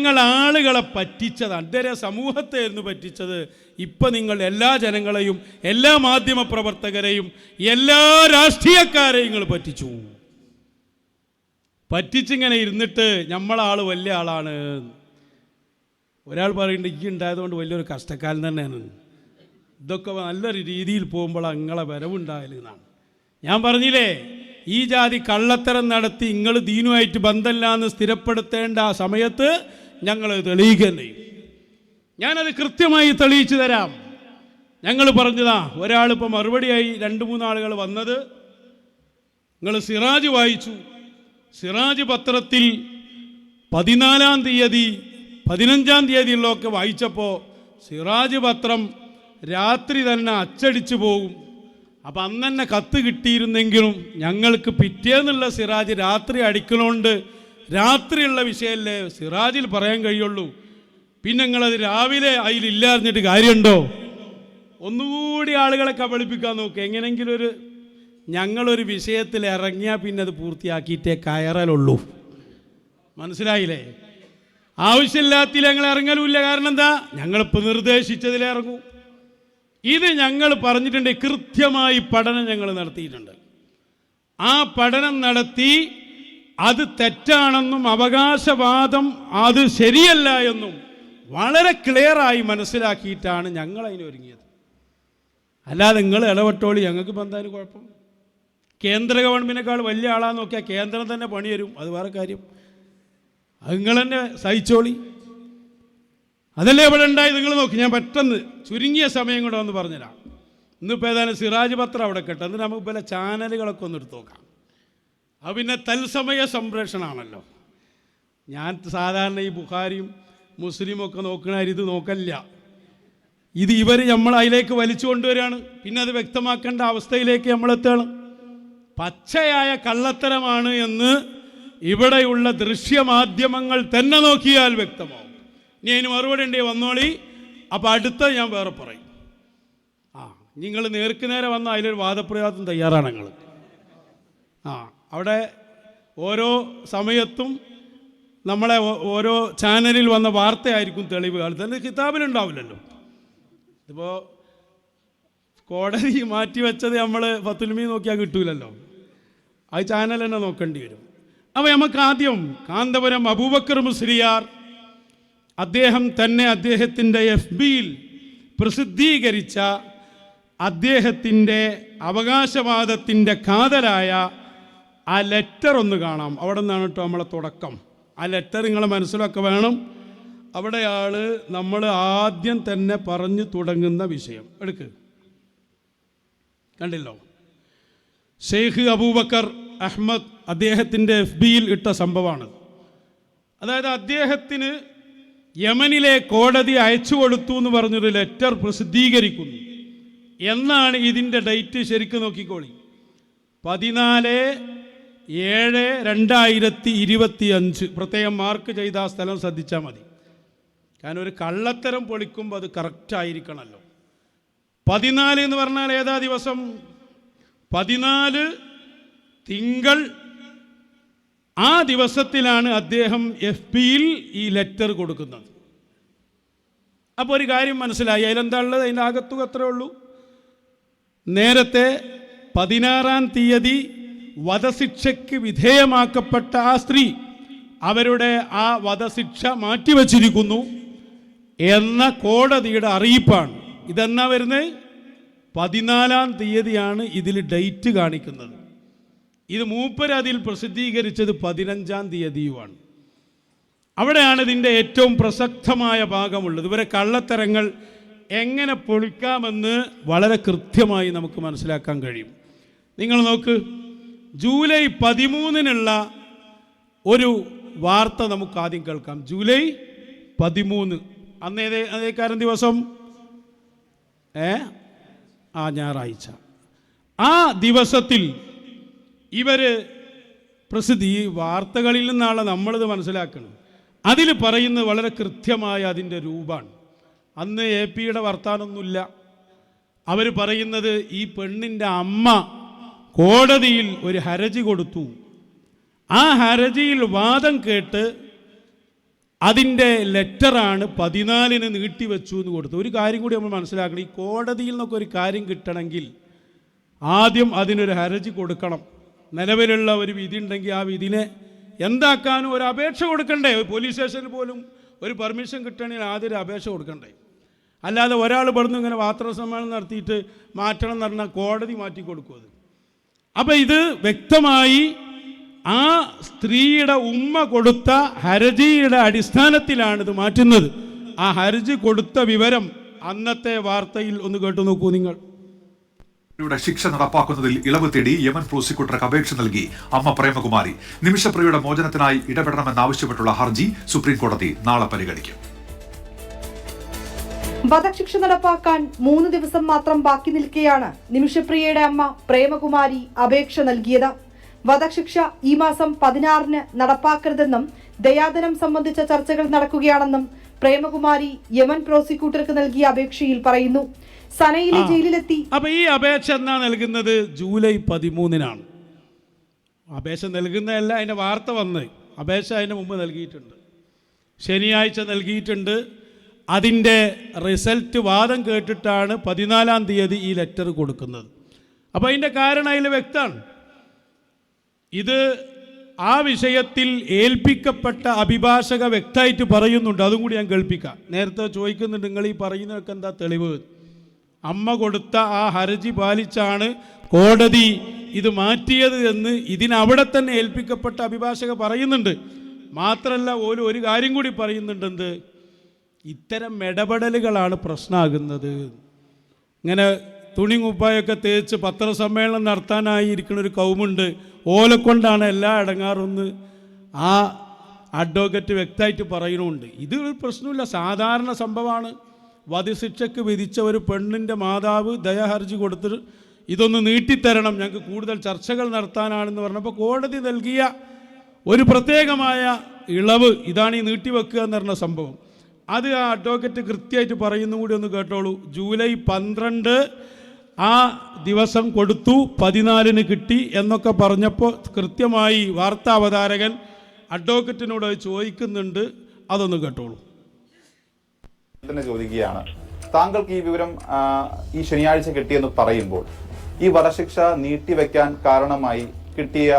നിങ്ങൾ ആളുകളെ പറ്റിച്ചതാണ്. ഇതുവരെ സമൂഹത്തെയായിരുന്നു പറ്റിച്ചത്. ഇപ്പം നിങ്ങൾ എല്ലാ ജനങ്ങളെയും, എല്ലാ മാധ്യമ പ്രവർത്തകരെയും, എല്ലാ രാഷ്ട്രീയക്കാരെയും നിങ്ങൾ പറ്റിച്ചു. പറ്റിച്ചിങ്ങനെ ഇരുന്നിട്ട് നമ്മളാൾ വലിയ ആളാണ്. ഒരാൾ പറയുന്നുണ്ട്, ഈ ഉണ്ടായതുകൊണ്ട് വലിയൊരു കഷ്ടക്കാലം തന്നെയാണ്. ഇതൊക്കെ നല്ലൊരു രീതിയിൽ പോകുമ്പോൾ നിങ്ങളെ വരവുണ്ടായാലെന്നാണ്. ഞാൻ പറഞ്ഞില്ലേ, ഈ ജാതി കള്ളത്തരം നടത്തി നിങ്ങൾ ദീനുമായിട്ട് ബന്ധമില്ലാന്ന് സ്ഥിരപ്പെടുത്തേണ്ട ആ സമയത്ത് ഞങ്ങൾ തെളിയിക്കുകയും ചെയ്യും. ഞാനത് കൃത്യമായി തെളിയിച്ചു തരാം. ഞങ്ങൾ പറഞ്ഞതാ. ഒരാളിപ്പോൾ മറുപടിയായി 2-3 ആളുകൾ വന്നത്, നിങ്ങൾ സിറാജ് വായിച്ചു. സിറാജ് പത്രത്തിൽ 14-ാം തീയതി 15-ാം തീയതിയുള്ളതൊക്കെ വായിച്ചപ്പോൾ സിറാജ് പത്രം രാത്രി തന്നെ അച്ചടിച്ചു പോകും. അപ്പം അന്ന് തന്നെ കത്ത് കിട്ടിയിരുന്നെങ്കിലും ഞങ്ങൾക്ക് പിറ്റേന്നുള്ള സിറാജ് രാത്രി അടിക്കണോണ്ട് രാത്രിയുള്ള വിഷയമല്ലേ സിറാജിൽ പറയാൻ കഴിയുള്ളൂ. പിന്നെ നിങ്ങളത് രാവിലെ അതിലില്ല അറിഞ്ഞിട്ട് കാര്യമുണ്ടോ? ഒന്നുകൂടി ആളുകളെ കബളിപ്പിക്കാൻ നോക്കുക. എങ്ങനെയെങ്കിലും ഞങ്ങളൊരു വിഷയത്തിൽ ഇറങ്ങിയാൽ പിന്നെ അത് പൂർത്തിയാക്കിയിട്ടേ കയറലുള്ളൂ. മനസ്സിലായില്ലേ? ആവശ്യമില്ലാത്തിൽ ഞങ്ങൾ ഇറങ്ങലുമില്ല. കാരണം എന്താ? ഞങ്ങളിപ്പോൾ നിർദ്ദേശിച്ചതിലേ ഇറങ്ങൂ. ഇത് ഞങ്ങൾ പറഞ്ഞിട്ടുണ്ട്. കൃത്യമായി പഠനം ഞങ്ങൾ നടത്തിയിട്ടുണ്ട്. ആ പഠനം നടത്തി അത് തെറ്റാണെന്നും അവകാശവാദം അത് ശരിയല്ല എന്നും വളരെ ക്ലിയറായി മനസ്സിലാക്കിയിട്ടാണ് ഞങ്ങൾ അതിന് ഒരുങ്ങിയത്. അല്ലാതെ നിങ്ങൾ ഇടപെട്ടോളി, ഞങ്ങൾക്ക് ഇപ്പം എന്തായാലും കുഴപ്പം. കേന്ദ്ര ഗവൺമെൻറ്റിനേക്കാൾ വലിയ ആളാന്ന് നോക്കിയാൽ കേന്ദ്രം തന്നെ പണി തരും. അത് വേറെ കാര്യം. അത് നിങ്ങൾ തന്നെ സഹിച്ചോളി. അതല്ലേ ഇവിടെ ഉണ്ടായി. നിങ്ങൾ നോക്കി, ഞാൻ പെട്ടെന്ന് ചുരുങ്ങിയ സമയം കൂടെ ഒന്ന് പറഞ്ഞുതരാം. ഇന്നിപ്പോൾ ഏതായാലും സിറാജ് പത്രം അവിടെ കേട്ടോ. എന്നിട്ട് നമുക്ക് പല ചാനലുകളൊക്കെ ഒന്ന് എടുത്ത് നോക്കാം. അത് പിന്നെ തത്സമയ സംപ്രേഷണമാണല്ലോ. ഞാൻ സാധാരണ ഈ ബുഖാരിയും മുസ്ലിമും ഒക്കെ നോക്കണ ഇത് നോക്കല്ല. ഇത് ഇവർ നമ്മൾ അതിലേക്ക് വലിച്ചു കൊണ്ടുവരികയാണ്. പിന്നെ അത് വ്യക്തമാക്കേണ്ട അവസ്ഥയിലേക്ക് നമ്മളെത്തുകയാണ്. പച്ചയായ കള്ളത്തരമാണ് എന്ന് ഇവിടെയുള്ള ദൃശ്യമാധ്യമങ്ങൾ തന്നെ നോക്കിയാൽ വ്യക്തമാവും. ഇനി അതിന് മറുപടി ഉണ്ടെങ്കിൽ വന്നോളി. അപ്പോൾ അടുത്ത ഞാൻ വേറെ പറയും. നിങ്ങൾ നേർക്ക് നേരെ വന്ന അതിലൊരു വാദപ്രയോഗത്തിന് തയ്യാറാണ് നിങ്ങൾ. അവിടെ ഓരോ സമയത്തും നമ്മളെ ഓരോ ചാനലിൽ വന്ന വാർത്തയായിരിക്കും തെളിവ്. അത് തന്നെ കിതാബിലുണ്ടാവില്ലല്ലോ. ഇപ്പോൾ കോടതി മാറ്റി വെച്ചത് നമ്മൾ ഫത്തുൽമീ നോക്കിയാൽ കിട്ടൂലല്ലോ. അത് ചാനൽ തന്നെ നോക്കേണ്ടി വരും. അപ്പോൾ നമുക്ക് ആദ്യം കാന്തപുരം അബൂബക്കർ മുസ്ലിയാർ അദ്ദേഹം തന്നെ അദ്ദേഹത്തിൻ്റെ FBയിൽ പ്രസിദ്ധീകരിച്ച അദ്ദേഹത്തിൻ്റെ അവകാശവാദത്തിൻ്റെ കാതലായ ആ ലെറ്റർ ഒന്ന് കാണാം. അവിടെ നിന്നാണ് കേട്ടോ നമ്മളെ തുടക്കം. ആ ലെറ്റർ നിങ്ങളെ മനസ്സിലൊക്കെ വേണം. അവിടെയാണ് നമ്മൾ ആദ്യം തന്നെ പറഞ്ഞു തുടങ്ങുന്ന വിഷയം. എടുക്ക്, കണ്ടില്ലോ? ഷെയ്ഖ് അബൂബക്കർ അഹ്മദ് അദ്ദേഹത്തിൻ്റെ FBയിൽ ഇട്ട സംഭവമാണ്. അതായത് അദ്ദേഹത്തിന് യമനിലെ കോടതി അയച്ചു കൊടുത്തു എന്ന് പറഞ്ഞൊരു ലെറ്റർ പ്രസിദ്ധീകരിക്കുന്നു എന്നാണ് ഇതിൻ്റെ ഡേറ്റ്. ശരിക്കും നോക്കിക്കോളി, 14/7/2025. പ്രത്യേകം മാർക്ക് ചെയ്ത ആ സ്ഥലം ശ്രദ്ധിച്ചാൽ മതി. കാരണം ഒരു കള്ളത്തരം പൊളിക്കുമ്പോൾ അത് കറക്റ്റായിരിക്കണമല്ലോ. 14 എന്ന് പറഞ്ഞാൽ ഏതാ ദിവസം? 14 തിങ്കൾ. ആ ദിവസത്തിലാണ് അദ്ദേഹം FBയിൽ ഈ ലെറ്റർ കൊടുക്കുന്നത്. അപ്പോൾ ഒരു കാര്യം മനസ്സിലായി. അതിലെന്താ ഉള്ളത്? അതിൻ്റെ ആകത്തുക അത്രേ ഉള്ളൂ. നേരത്തെ 16-ാം തീയതി വധശിക്ഷയ്ക്ക് വിധേയമാക്കപ്പെട്ട ആ സ്ത്രീ, അവരുടെ ആ വധശിക്ഷ മാറ്റിവെച്ചിരിക്കുന്നു എന്ന കോടതിയുടെ അറിയിപ്പാണ്. ഇതെന്നാ വരുന്നത്? 14-ാം തീയതിയാണ് ഇതിൽ ഡേറ്റ് കാണിക്കുന്നത്. ഇത് മൂപ്പര് അതിൽ പ്രസിദ്ധീകരിച്ചത് 15-ാം തീയതിയുമാണ്. അവിടെയാണ് ഇതിൻ്റെ ഏറ്റവും പ്രസക്തമായ ഭാഗമുള്ളത്. ഇവരെ കള്ളത്തരങ്ങൾ എങ്ങനെ പൊളിക്കാമെന്ന് വളരെ കൃത്യമായി നമുക്ക് മനസ്സിലാക്കാൻ കഴിയും. നിങ്ങൾ നോക്ക്, ജൂലൈ 13-നുള്ള ഒരു വാർത്ത നമുക്ക് ആദ്യം കേൾക്കാം. ജൂലൈ 13 അതേക്കാരൻ ദിവസം ഞായറാഴ്ച. ആ ദിവസത്തിൽ ഇവർ ഈ വാർത്തകളിൽ നിന്നാണ് നമ്മളിത് മനസ്സിലാക്കണം. അതിൽ പറയുന്നത് വളരെ കൃത്യമായ അതിൻ്റെ രൂപമാണ്. അന്ന് AP-യുടെ വർത്താനമൊന്നുമില്ല. അവർ പറയുന്നത് ഈ പെണ്ണിൻ്റെ അമ്മ കോടതിയിൽ ഒരു ഹർജി കൊടുത്തു. ആ ഹർജിയിൽ വാദം കേട്ട് അതിൻ്റെ ലെറ്ററാണ് 14-ന് നീട്ടിവെച്ചു എന്ന് കൊടുത്തു. ഒരു കാര്യം കൂടി നമ്മൾ മനസ്സിലാക്കണം, ഈ കോടതിയിൽ നിന്നൊക്കെ ഒരു കാര്യം കിട്ടണമെങ്കിൽ ആദ്യം അതിനൊരു ഹർജി കൊടുക്കണം. നിലവിലുള്ള ഒരു വിധി ഉണ്ടെങ്കിൽ ആ വിധിനെ എന്താക്കാനും ഒരു അപേക്ഷ കൊടുക്കണ്ടേ? പോലീസ് സ്റ്റേഷനിൽ പോലും ഒരു പെർമിഷൻ കിട്ടണമെങ്കിൽ ആദ്യം ഒരു അപേക്ഷ കൊടുക്കണ്ടേ? അല്ലാതെ ഒരാൾ ഇവിടുന്ന് ഇങ്ങനെ വാർത്താസമ്മേളനം നടത്തിയിട്ട് മാറ്റണം എന്ന് പറഞ്ഞാൽ കോടതി മാറ്റി കൊടുക്കും അത്. അപ്പം ഇത് വ്യക്തമായി ആ സ്ത്രീയുടെ ഉമ്മ കൊടുത്ത ഹർജിയുടെ അടിസ്ഥാനത്തിലാണ് ഇത് മാറ്റുന്നത്. ആ ഹർജി കൊടുത്ത വിവരം അന്നത്തെ വാർത്തയിൽ ഒന്ന് കേട്ടു നോക്കൂ നിങ്ങൾ. ശിക്ഷ നടപ്പാക്കുന്നതിൽ ഇളവ് തേടി യമൻ പ്രോസിക്യൂട്ടർക്ക് അപേക്ഷ നൽകി അമ്മ പ്രേമകുമാരി. നിമിഷപ്രിയയുടെ മോചനത്തിനായി ഇടപെടണമെന്നാവശ്യപ്പെട്ടുള്ള ഹർജി സുപ്രീം കോടതി നാളെ പരിഗണിക്കും. വധശിക്ഷ നടപ്പാക്കാൻ 3 ദിവസം മാത്രം ബാക്കി നിൽക്കെയാണ് നിമിഷപ്രിയയുടെ അമ്മ പ്രേമകുമാരി അപേക്ഷ നൽകിയത്. വധശിക്ഷ ഈ മാസം 16-ന് നടപ്പാക്കരുതെന്നും ദയാധനം സംബന്ധിച്ച ചർച്ചകൾ നടക്കുകയാണെന്നും പ്രേമകുമാരി യമൻ പ്രോസിക്യൂട്ടർക്ക് നൽകിയ അപേക്ഷയിൽ പറയുന്നു. സനയിലെ ജയിലിലെത്തി. അപ്പൊ ഈ അപേക്ഷ എന്നാ നൽകുന്നത്? ജൂലൈ 13-നാണ് അപേക്ഷ നൽകുന്നതല്ല, അതിന്റെ വാർത്ത വന്ന് അപേക്ഷ അതിന് മുമ്പ് നൽകിയിട്ടുണ്ട്. ശനിയാഴ്ച നൽകിയിട്ടുണ്ട്. അതിൻ്റെ റിസൾട്ട് വാദം കേട്ടിട്ടാണ് 14-ാം തീയതി ഈ ലെറ്റർ കൊടുക്കുന്നത്. അപ്പോൾ അതിൻ്റെ കാരണം അതിൽ വ്യക്തമാണ്. ഇത് ആ വിഷയത്തിൽ ഏൽപ്പിക്കപ്പെട്ട അഭിഭാഷക വ്യക്തമായിട്ട് പറയുന്നുണ്ട്. അതും കൂടി ഞാൻ കേൾപ്പിക്കാം. നേരത്തെ ചോദിക്കുന്നുണ്ട്, നിങ്ങൾ ഈ പറയുന്നതൊക്കെ എന്താ തെളിവ്? അമ്മ കൊടുത്ത ആ ഹർജി പാലിച്ചാണ് കോടതി ഇത് മാറ്റിയത് എന്ന് ഇതിനവിടെ തന്നെ ഏൽപ്പിക്കപ്പെട്ട അഭിഭാഷക പറയുന്നുണ്ട്. മാത്രമല്ല ഒരു കാര്യം കൂടി പറയുന്നുണ്ട്. എന്ത്? ഇത്തരം ഇടപെടലുകളാണ് പ്രശ്നമാകുന്നത്. ഇങ്ങനെ തുണി കുപ്പായൊക്കെ തേച്ച് പത്രസമ്മേളനം നടത്താനായി ഇരിക്കുന്ന ഒരു കൗമുണ്ട്. ഓലെക്കൊണ്ടാണ് എല്ലാ ഇടങ്ങാറൊന്ന് ആ അഡ്വക്കേറ്റ് വ്യക്തമായിട്ട് പറയുന്നുണ്ട്. ഇത് ഒരു പ്രശ്നമില്ല, സാധാരണ സംഭവമാണ്. വധശിക്ഷയ്ക്ക് വിധിച്ച ഒരു പെണ്ണിൻ്റെ മാതാവ് ദയാഹർജി കൊടുത്തിട്ട് ഇതൊന്ന് നീട്ടിത്തരണം, ഞങ്ങൾക്ക് കൂടുതൽ ചർച്ചകൾ നടത്താനാണെന്ന് പറഞ്ഞപ്പോൾ കോടതി നൽകിയ ഒരു പ്രത്യേകമായ ഇളവ് ഇതാണ് ഈ നീട്ടിവെക്കുക എന്ന് പറഞ്ഞ സംഭവം. അത് ആ അഡ്വക്കേറ്റ് കൃത്യമായിട്ട് പറയുന്നു കൂടി ഒന്ന് കേട്ടോളൂ. ജൂലൈ 12 ആ ദിവസം കൊടുത്തു, 14-ന് കിട്ടി എന്നൊക്കെ പറഞ്ഞപ്പോൾ കൃത്യമായി വാർത്താ അവതാരകൻ അഡ്വക്കേറ്റിനോട് ചോദിക്കുന്നുണ്ട്. അതൊന്ന് കേട്ടോളൂ. ചോദിക്കുകയാണ്, താങ്കൾക്ക് ഈ വിവരം ഈ ശനിയാഴ്ച കിട്ടിയെന്ന് പറയുമ്പോൾ ഈ വധശിക്ഷ നീട്ടിവെക്കാൻ കാരണമായി കിട്ടിയ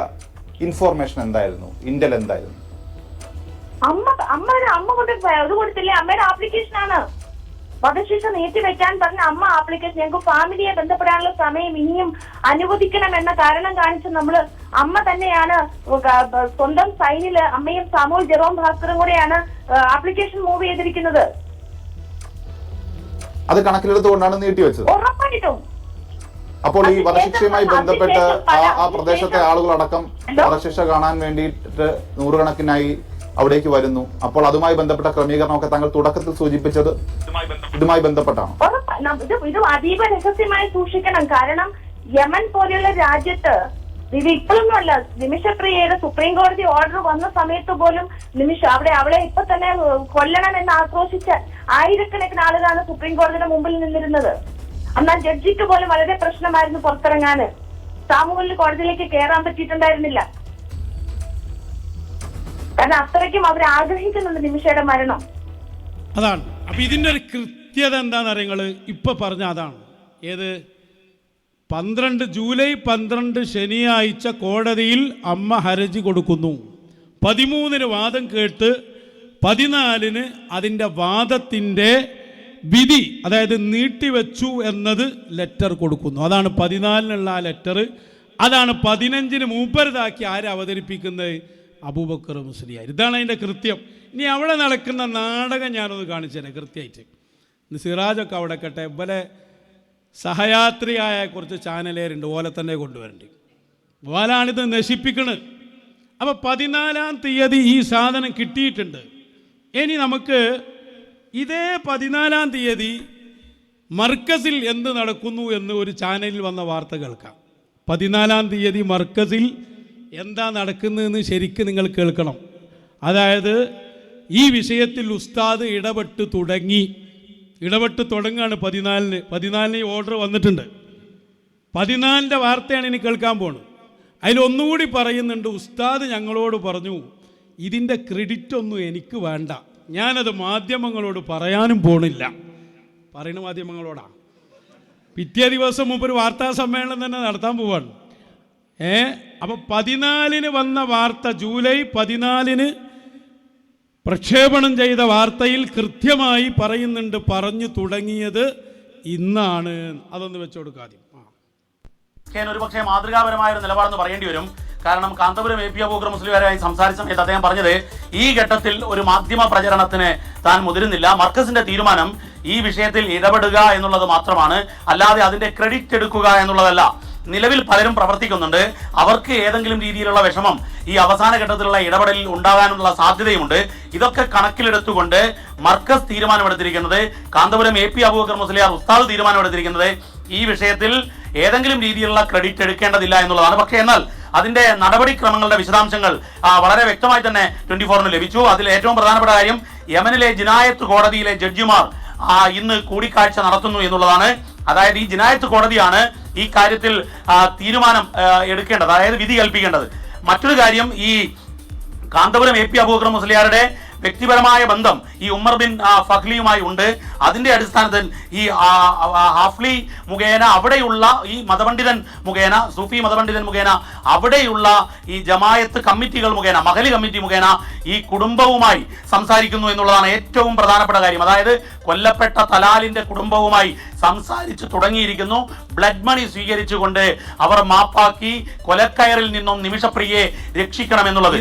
ഇൻഫോർമേഷൻ എന്തായിരുന്നു? ഇന്റൽ എന്തായിരുന്നു? അമ്മ കൊണ്ട് ഇത് കൊടുത്തില്ലേ? അമ്മയുടെ ആപ്ലിക്കേഷൻ ആണ് വധശിക്ഷ നീട്ടിവെക്കാൻ പറഞ്ഞ അമ്മ ആപ്ലിക്കേഷൻ. ഞങ്ങൾക്ക് ഫാമിലിയെ ബന്ധപ്പെടാനുള്ള സമയം ഇനിയും അനുവദിക്കണം എന്ന കാരണം കാണിച്ച് അമ്മ തന്നെയാണ് സ്വന്തം സൈനില് അമ്മയും സാമുവൽ ജെറോം ഭാസ്കറും കൂടെയാണ് ആപ്ലിക്കേഷൻ മൂവ് ചെയ്തിരിക്കുന്നത്. അത് കണക്കിലെടുത്തുകൊണ്ടാണ് നീട്ടിവെച്ചത്. ഉറപ്പായിട്ടും. അപ്പോൾ ഈ വധശിക്ഷയുമായി ബന്ധപ്പെട്ട് ആ പ്രദേശത്തെ ആളുകളടക്കം വധശിക്ഷ കാണാൻ വേണ്ടിയിട്ട് നൂറുകണക്കിനായി അവിടേക്ക് വരുന്നു. അപ്പോൾ അതുമായി ബന്ധപ്പെട്ട ക്രമീകരണമൊക്കെ താങ്കൾ തുടക്കത്തിൽ സൂചിപ്പിച്ചത് ഇതുമായി ബന്ധപ്പെട്ടാണ്. ഇത് അതീവ രഹസ്യമായി സൂക്ഷിക്കണം. കാരണം യമൻ പോലെയുള്ള രാജ്യത്ത് ഇത് ഇപ്പോഴൊന്നുമല്ല, നിമിഷപ്രിയയുടെ സുപ്രീം കോടതി ഓർഡർ വന്ന സമയത്ത് പോലും അവളെ ഇപ്പൊ തന്നെ കൊല്ലണം എന്ന് ആക്രോശിച്ച ആയിരക്കണക്കിന് ആളുകളാണ് സുപ്രീം കോടതിയുടെ മുമ്പിൽ നിന്നിരുന്നത്. എന്നാൽ ജഡ്ജിക്ക് പോലും വളരെ പ്രശ്നമായിരുന്നു പുറത്തിറങ്ങാന്. സാമൂഹിക കോടതിയിലേക്ക് കയറാൻ പറ്റിയിട്ടുണ്ടായിരുന്നില്ല. കാരണം അത്രയ്ക്കും അവർ ആഗ്രഹിക്കുന്നുണ്ട് നിമിഷയുടെ മരണം. അതാണ്. അപ്പൊ ഇതിന്റെ ഒരു കൃത്യത എന്താണെന്ന് അറിയങ്ങള് ഇപ്പൊ പറഞ്ഞ അതാണ്. ഏത്? ജൂലൈ 12 ശനിയാഴ്ച കോടതിയിൽ അമ്മ ഹർജി കൊടുക്കുന്നു. 13-ന് വാദം കേട്ട് 14-ന് അതിൻ്റെ വാദത്തിൻ്റെ വിധി, അതായത് നീട്ടിവെച്ചു എന്നത് ലെറ്റർ കൊടുക്കുന്നു. അതാണ് 14-നുള്ള ആ ലെറ്റർ. അതാണ് 15-ന് മൂപ്പരുതാക്കി ആര് അവതരിപ്പിക്കുന്നത്? അബൂബക്കർ മുസ്ലിയാർ. ഇതാണ് അതിൻ്റെ കൃത്യം. ഇനി അവിടെ നടക്കുന്ന നാടകം ഞാനൊന്ന് കാണിച്ചു തരാം കൃത്യമായിട്ട്. സിറാജൊക്കെ അവിടെ കേട്ടെ, ഇവലെ സഹയാത്രിയായ കുറച്ച് ചാനലേരുണ്ട്, ഓലെ തന്നെ കൊണ്ടുവരേണ്ടി. ഓലാണിത് നശിപ്പിക്കുന്നത്. അപ്പോൾ 14-ാം തീയതി ഈ സാധനം കിട്ടിയിട്ടുണ്ട്. ഇനി നമുക്ക് ഇതേ 14-ാം തീയതി മർക്കസിൽ എന്ത് നടക്കുന്നു എന്ന് ഒരു ചാനലിൽ വന്ന വാർത്ത കേൾക്കാം. 14-ാം തീയതി മർക്കസിൽ എന്താ നടക്കുന്നതെന്ന് ശരിക്കും നിങ്ങൾ കേൾക്കണം. അതായത് ഈ വിഷയത്തിൽ ഉസ്താദ് ഇടപെട്ട് തുടങ്ങുകയാണ്. 14-ന് ഈ ഓർഡർ വന്നിട്ടുണ്ട്. 14-ന്റെ വാർത്തയാണ് ഇനി കേൾക്കാൻ പോകുന്നത്. അതിലൊന്നുകൂടി പറയുന്നുണ്ട്, ഉസ്താദ് ഞങ്ങളോട് പറഞ്ഞു ഇതിൻ്റെ ക്രെഡിറ്റ് ഒന്നും എനിക്ക് വേണ്ട, ഞാനത് മാധ്യമങ്ങളോട് പറയാനും പോണില്ല. പറയുന്ന മാധ്യമങ്ങളോടാ. പിറ്റേ ദിവസം മുമ്പ് ഒരു വാർത്താ സമ്മേളനം തന്നെ നടത്താൻ പോവാണ്. അപ്പോൾ 14-ന് വന്ന വാർത്ത, ജൂലൈ 14-ന് പ്രക്ഷേപണം ചെയ്ത വാർത്തയിൽ കൃത്യമായി പറയുന്നുണ്ട്, പറഞ്ഞു തുടങ്ങിയത് ഇന്നാണ്. അതൊന്ന് വെച്ചുകൊടുക്കാതെ ഒരു പക്ഷേ മാതൃകാപരമായ ഒരു നിലപാടെന്ന് പറയേണ്ടി വരും. കാരണം കാന്തപുരം AP അബൂബക്കർ മുസ്ലിയാരുമായി സംസാരിച്ച സമയത്ത് അദ്ദേഹം പറഞ്ഞത് ഈ ഘട്ടത്തിൽ ഒരു മാധ്യമ പ്രചരണത്തിന് താൻ മുതിരുന്നില്ല. മർക്കസിന്റെ തീരുമാനം ഈ വിഷയത്തിൽ ഇടപെടുക എന്നുള്ളത് മാത്രമാണ്, അല്ലാതെ അതിന്റെ ക്രെഡിറ്റ് എടുക്കുക എന്നുള്ളതല്ല. നിലവിൽ പലരും പ്രവർത്തിക്കുന്നുണ്ട്. അവർക്ക് ഏതെങ്കിലും രീതിയിലുള്ള വിഷമം ഈ അവസാന ഘട്ടത്തിലുള്ള ഇടപെടലിൽ ഉണ്ടാകാനുള്ള സാധ്യതയുമുണ്ട്. ഇതൊക്കെ കണക്കിലെടുത്തുകൊണ്ട് മർക്കസ് തീരുമാനമെടുത്തിരിക്കുന്നത്, കാന്തപുരം AP അബൂബക്കർ മുസ്ലിയാർ ഉസ്താദ് തീരുമാനമെടുത്തിരിക്കുന്നത് ഈ വിഷയത്തിൽ ഏതെങ്കിലും രീതിയിലുള്ള ക്രെഡിറ്റ് എടുക്കേണ്ടതില്ല എന്നുള്ളതാണ്. പക്ഷേ എന്നാൽ അതിന്റെ നടപടിക്രമങ്ങളുടെ വിശദാംശങ്ങൾ വളരെ വ്യക്തമായി തന്നെ 24-ന് ലഭിച്ചു. അതിൽ ഏറ്റവും പ്രധാനപ്പെട്ട കാര്യം യമനിലെ ജിനായത്ത് കോടതിയിലെ ജഡ്ജിമാർ ഇന്ന് കൂടിക്കാഴ്ച നടത്തുന്നു എന്നുള്ളതാണ്. അതായത് ഈ ജിനായത്ത് കോടതിയാണ് ഈ കാര്യത്തിൽ തീരുമാനം എടുക്കേണ്ടത്, അതായത് വിധി കൽപ്പിക്കേണ്ടത്. മറ്റൊരു കാര്യം, ഈ കാന്തപുരം AP അബൂബക്കർ മുസ്ലിയാരുടെ വ്യക്തിപരമായ ബന്ധം ഈ ഉമർ ബിൻ ഫഖ്ലിയുമായി ഉണ്ട്. അതിന്റെ അടിസ്ഥാനത്തിൽ ഈ ഹാഫ്ലി മുഖേന അവിടെയുള്ള ഈ മതപണ്ഡിതൻ മുഖേന, സൂഫി മതപണ്ഡിതൻ മുഖേന അവിടെയുള്ള ഈ ജമായത്ത് കമ്മിറ്റികൾ മുഖേന, മഹലി കമ്മിറ്റി മുഖേന ഈ കുടുംബവുമായി സംസാരിക്കുന്നു എന്നുള്ളതാണ് ഏറ്റവും പ്രധാനപ്പെട്ട കാര്യം. അതായത് കൊല്ലപ്പെട്ട തലാലിന്റെ കുടുംബവുമായി സംസാരിച്ചു തുടങ്ങിയിരിക്കുന്നു. ബ്ലഡ് മണി സ്വീകരിച്ചുകൊണ്ട് അവർ മാപ്പാക്കി കൊലക്കയറിൽ നിന്നും നിമിഷപ്രിയയെ രക്ഷിക്കണമെന്നുള്ളത്.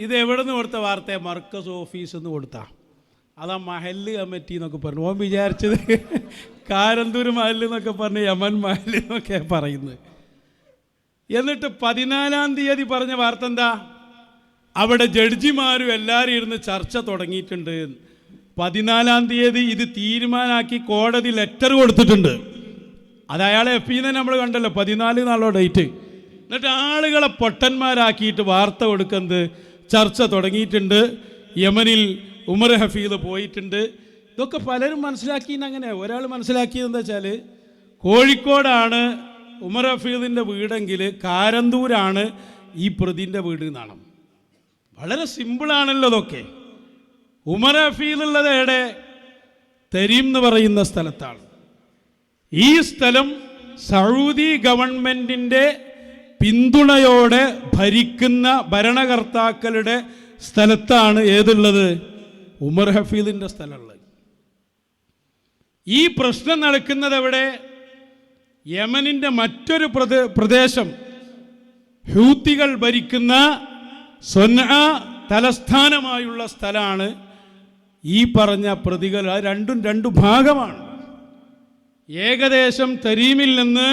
ഇത് എവിടെ നിന്ന് കൊടുത്ത വാർത്ത? മർക്കസ് ഓഫീസ് എന്ന് കൊടുത്ത. അതാ മഹല്ല് കമ്മിറ്റി എന്നൊക്കെ പറഞ്ഞു. ഓൻ വിചാരിച്ചത് കാരന്തൂർ മഹല്ല് എന്നൊക്കെ പറഞ്ഞ് യമൻ മഹല്ല് എന്നൊക്കെ പറയുന്നത്. എന്നിട്ട് 14-ാം തീയതി പറഞ്ഞ വാർത്ത എന്താ? അവിടെ ജഡ്ജിമാരും എല്ലാവരും ഇരുന്ന് ചർച്ച തുടങ്ങിയിട്ടുണ്ട്. 14-ാം തീയതി ഇത് തീരുമാനമാക്കി കോടതി ലെറ്റർ കൊടുത്തിട്ടുണ്ട്. അത് അയാളെ FP തന്നെ നമ്മൾ കണ്ടല്ലോ, 14 നാളോ ഡേറ്റ്. എന്നിട്ട് ആളുകളെ പൊട്ടന്മാരാക്കിയിട്ട് വാർത്ത കൊടുക്കുന്നത് ചർച്ച തുടങ്ങിയിട്ടുണ്ട്, യമനിൽ ഉമർ ഹഫീദ് പോയിട്ടുണ്ട്. ഇതൊക്കെ പലരും മനസ്സിലാക്കിയെന്ന്. അങ്ങനെ ഒരാൾ മനസ്സിലാക്കിയത് എന്താ വെച്ചാൽ, കോഴിക്കോടാണ് ഉമർ ഹഫീദിൻ്റെ വീടെങ്കിൽ കാരന്തൂരാണ് ഈ പ്രതിൻ്റെ വീട് എന്നാണ്. വളരെ സിമ്പിളാണല്ലോ ഇതൊക്കെ. ഉമർ ഹഫീദ് ഉള്ളത് എവിടെ? തരീം എന്ന് പറയുന്ന സ്ഥലത്താണ്. ഈ സ്ഥലം സൗദി ഗവൺമെൻറ്റിൻ്റെ പിന്തുണയോടെ ഭരിക്കുന്ന ഭരണകർത്താക്കളുടെ സ്ഥലത്താണ് ഏതുള്ളത്? ഉമർ ഹഫീദിൻ്റെ സ്ഥലമുള്ളത്. ഈ പ്രശ്നം നടക്കുന്നത് എവിടെ? യമനിൻ്റെ മറ്റൊരു പ്രദേശം, ഹൂത്തികൾ ഭരിക്കുന്ന സൊൻആ തലസ്ഥാനമായുള്ള സ്ഥലമാണ്. ഈ പറഞ്ഞ പ്രതികൾ രണ്ടും രണ്ടു ഭാഗമാണ്. ഏകദേശം തരീമിൽ നിന്ന്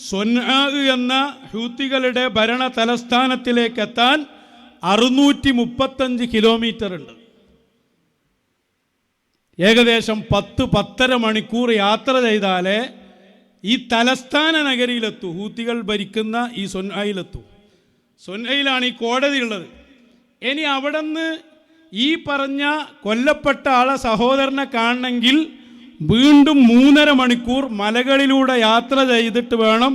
സൊൻആ എന്ന ഹൂത്തികളുടെ ഭരണ തലസ്ഥാനത്തിലേക്ക് എത്താൻ 635 കിലോമീറ്റർ ഉണ്ട്. ഏകദേശം 10-10.5 മണിക്കൂർ യാത്ര ചെയ്താലേ ഈ തലസ്ഥാന നഗരിയിലെത്തൂ. ഹൂത്തികൾ ഭരിക്കുന്ന ഈ സൊൻആയിലെത്തൂ. സൊൻആയിലാണ് ഈ കോടതി ഉള്ളത്. ഇനി അവിടെ നിന്ന് ഈ പറഞ്ഞ കൊല്ലപ്പെട്ട ആളെ സഹോദരനെ കാണണമെങ്കിൽ വീണ്ടും 3.5 മണിക്കൂർ മലകളിലൂടെ യാത്ര ചെയ്തിട്ട് വേണം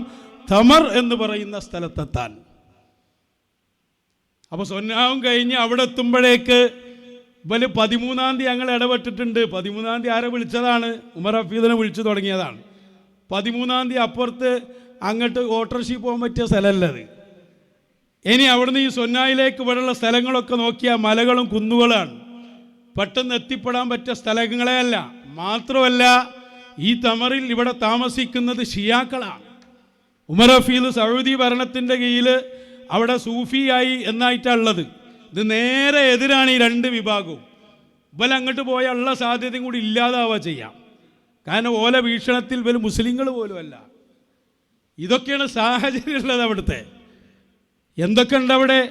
തമർ എന്ന് പറയുന്ന സ്ഥലത്തെത്താൻ. അപ്പോൾ സൊന്നാവും കഴിഞ്ഞ് അവിടെ എത്തുമ്പോഴേക്ക് ഇവര് 13-ാം തീയതി ഞങ്ങൾ ഇടപെട്ടിട്ടുണ്ട്. 13-ാം തീയതി ആരെ വിളിച്ചതാണ്? ഉമർ ഹഫീദിനെ വിളിച്ചു തുടങ്ങിയതാണ്. 13-ാം തീയതി അപ്പുറത്ത് അങ്ങോട്ട് ഓട്ടോറിക്ഷയിൽ പോകാൻ പറ്റിയ സ്ഥലമല്ലത്. ഇനി അവിടുന്ന് ഈ സൊന്നായിലേക്ക് ഇവിടെയുള്ള സ്ഥലങ്ങളൊക്കെ നോക്കിയാൽ മലകളും കുന്നുകളാണ്. പെട്ടെന്ന് എത്തിപ്പെടാൻ പറ്റിയ സ്ഥലങ്ങളെ അല്ല. മാത്രമല്ല ഈ തമറിൽ ഇവിടെ താമസിക്കുന്നത് ഷിയാക്കളാണ്. ഉമർ ഹഫീദ് സൗദി ഭരണത്തിൻ്റെ കീഴിൽ അവിടെ സൂഫിയായി എന്നായിട്ടുള്ളത്. ഇത് നേരെ എതിരാണ് ഈ രണ്ട് വിഭാഗവും. ഇവൽ അങ്ങോട്ട് പോയാൽ ഉള്ള സാധ്യതയും കൂടി ഇല്ലാതാവുക ചെയ്യാം. കാരണം ഓല വീക്ഷണത്തിൽ ഇവർ മുസ്ലിങ്ങൾ പോലുമല്ല. ഇതൊക്കെയാണ് സാഹചര്യം ഉള്ളത് അവിടുത്തെ. എന്തൊക്കെ ഉണ്ട് അവിടെ?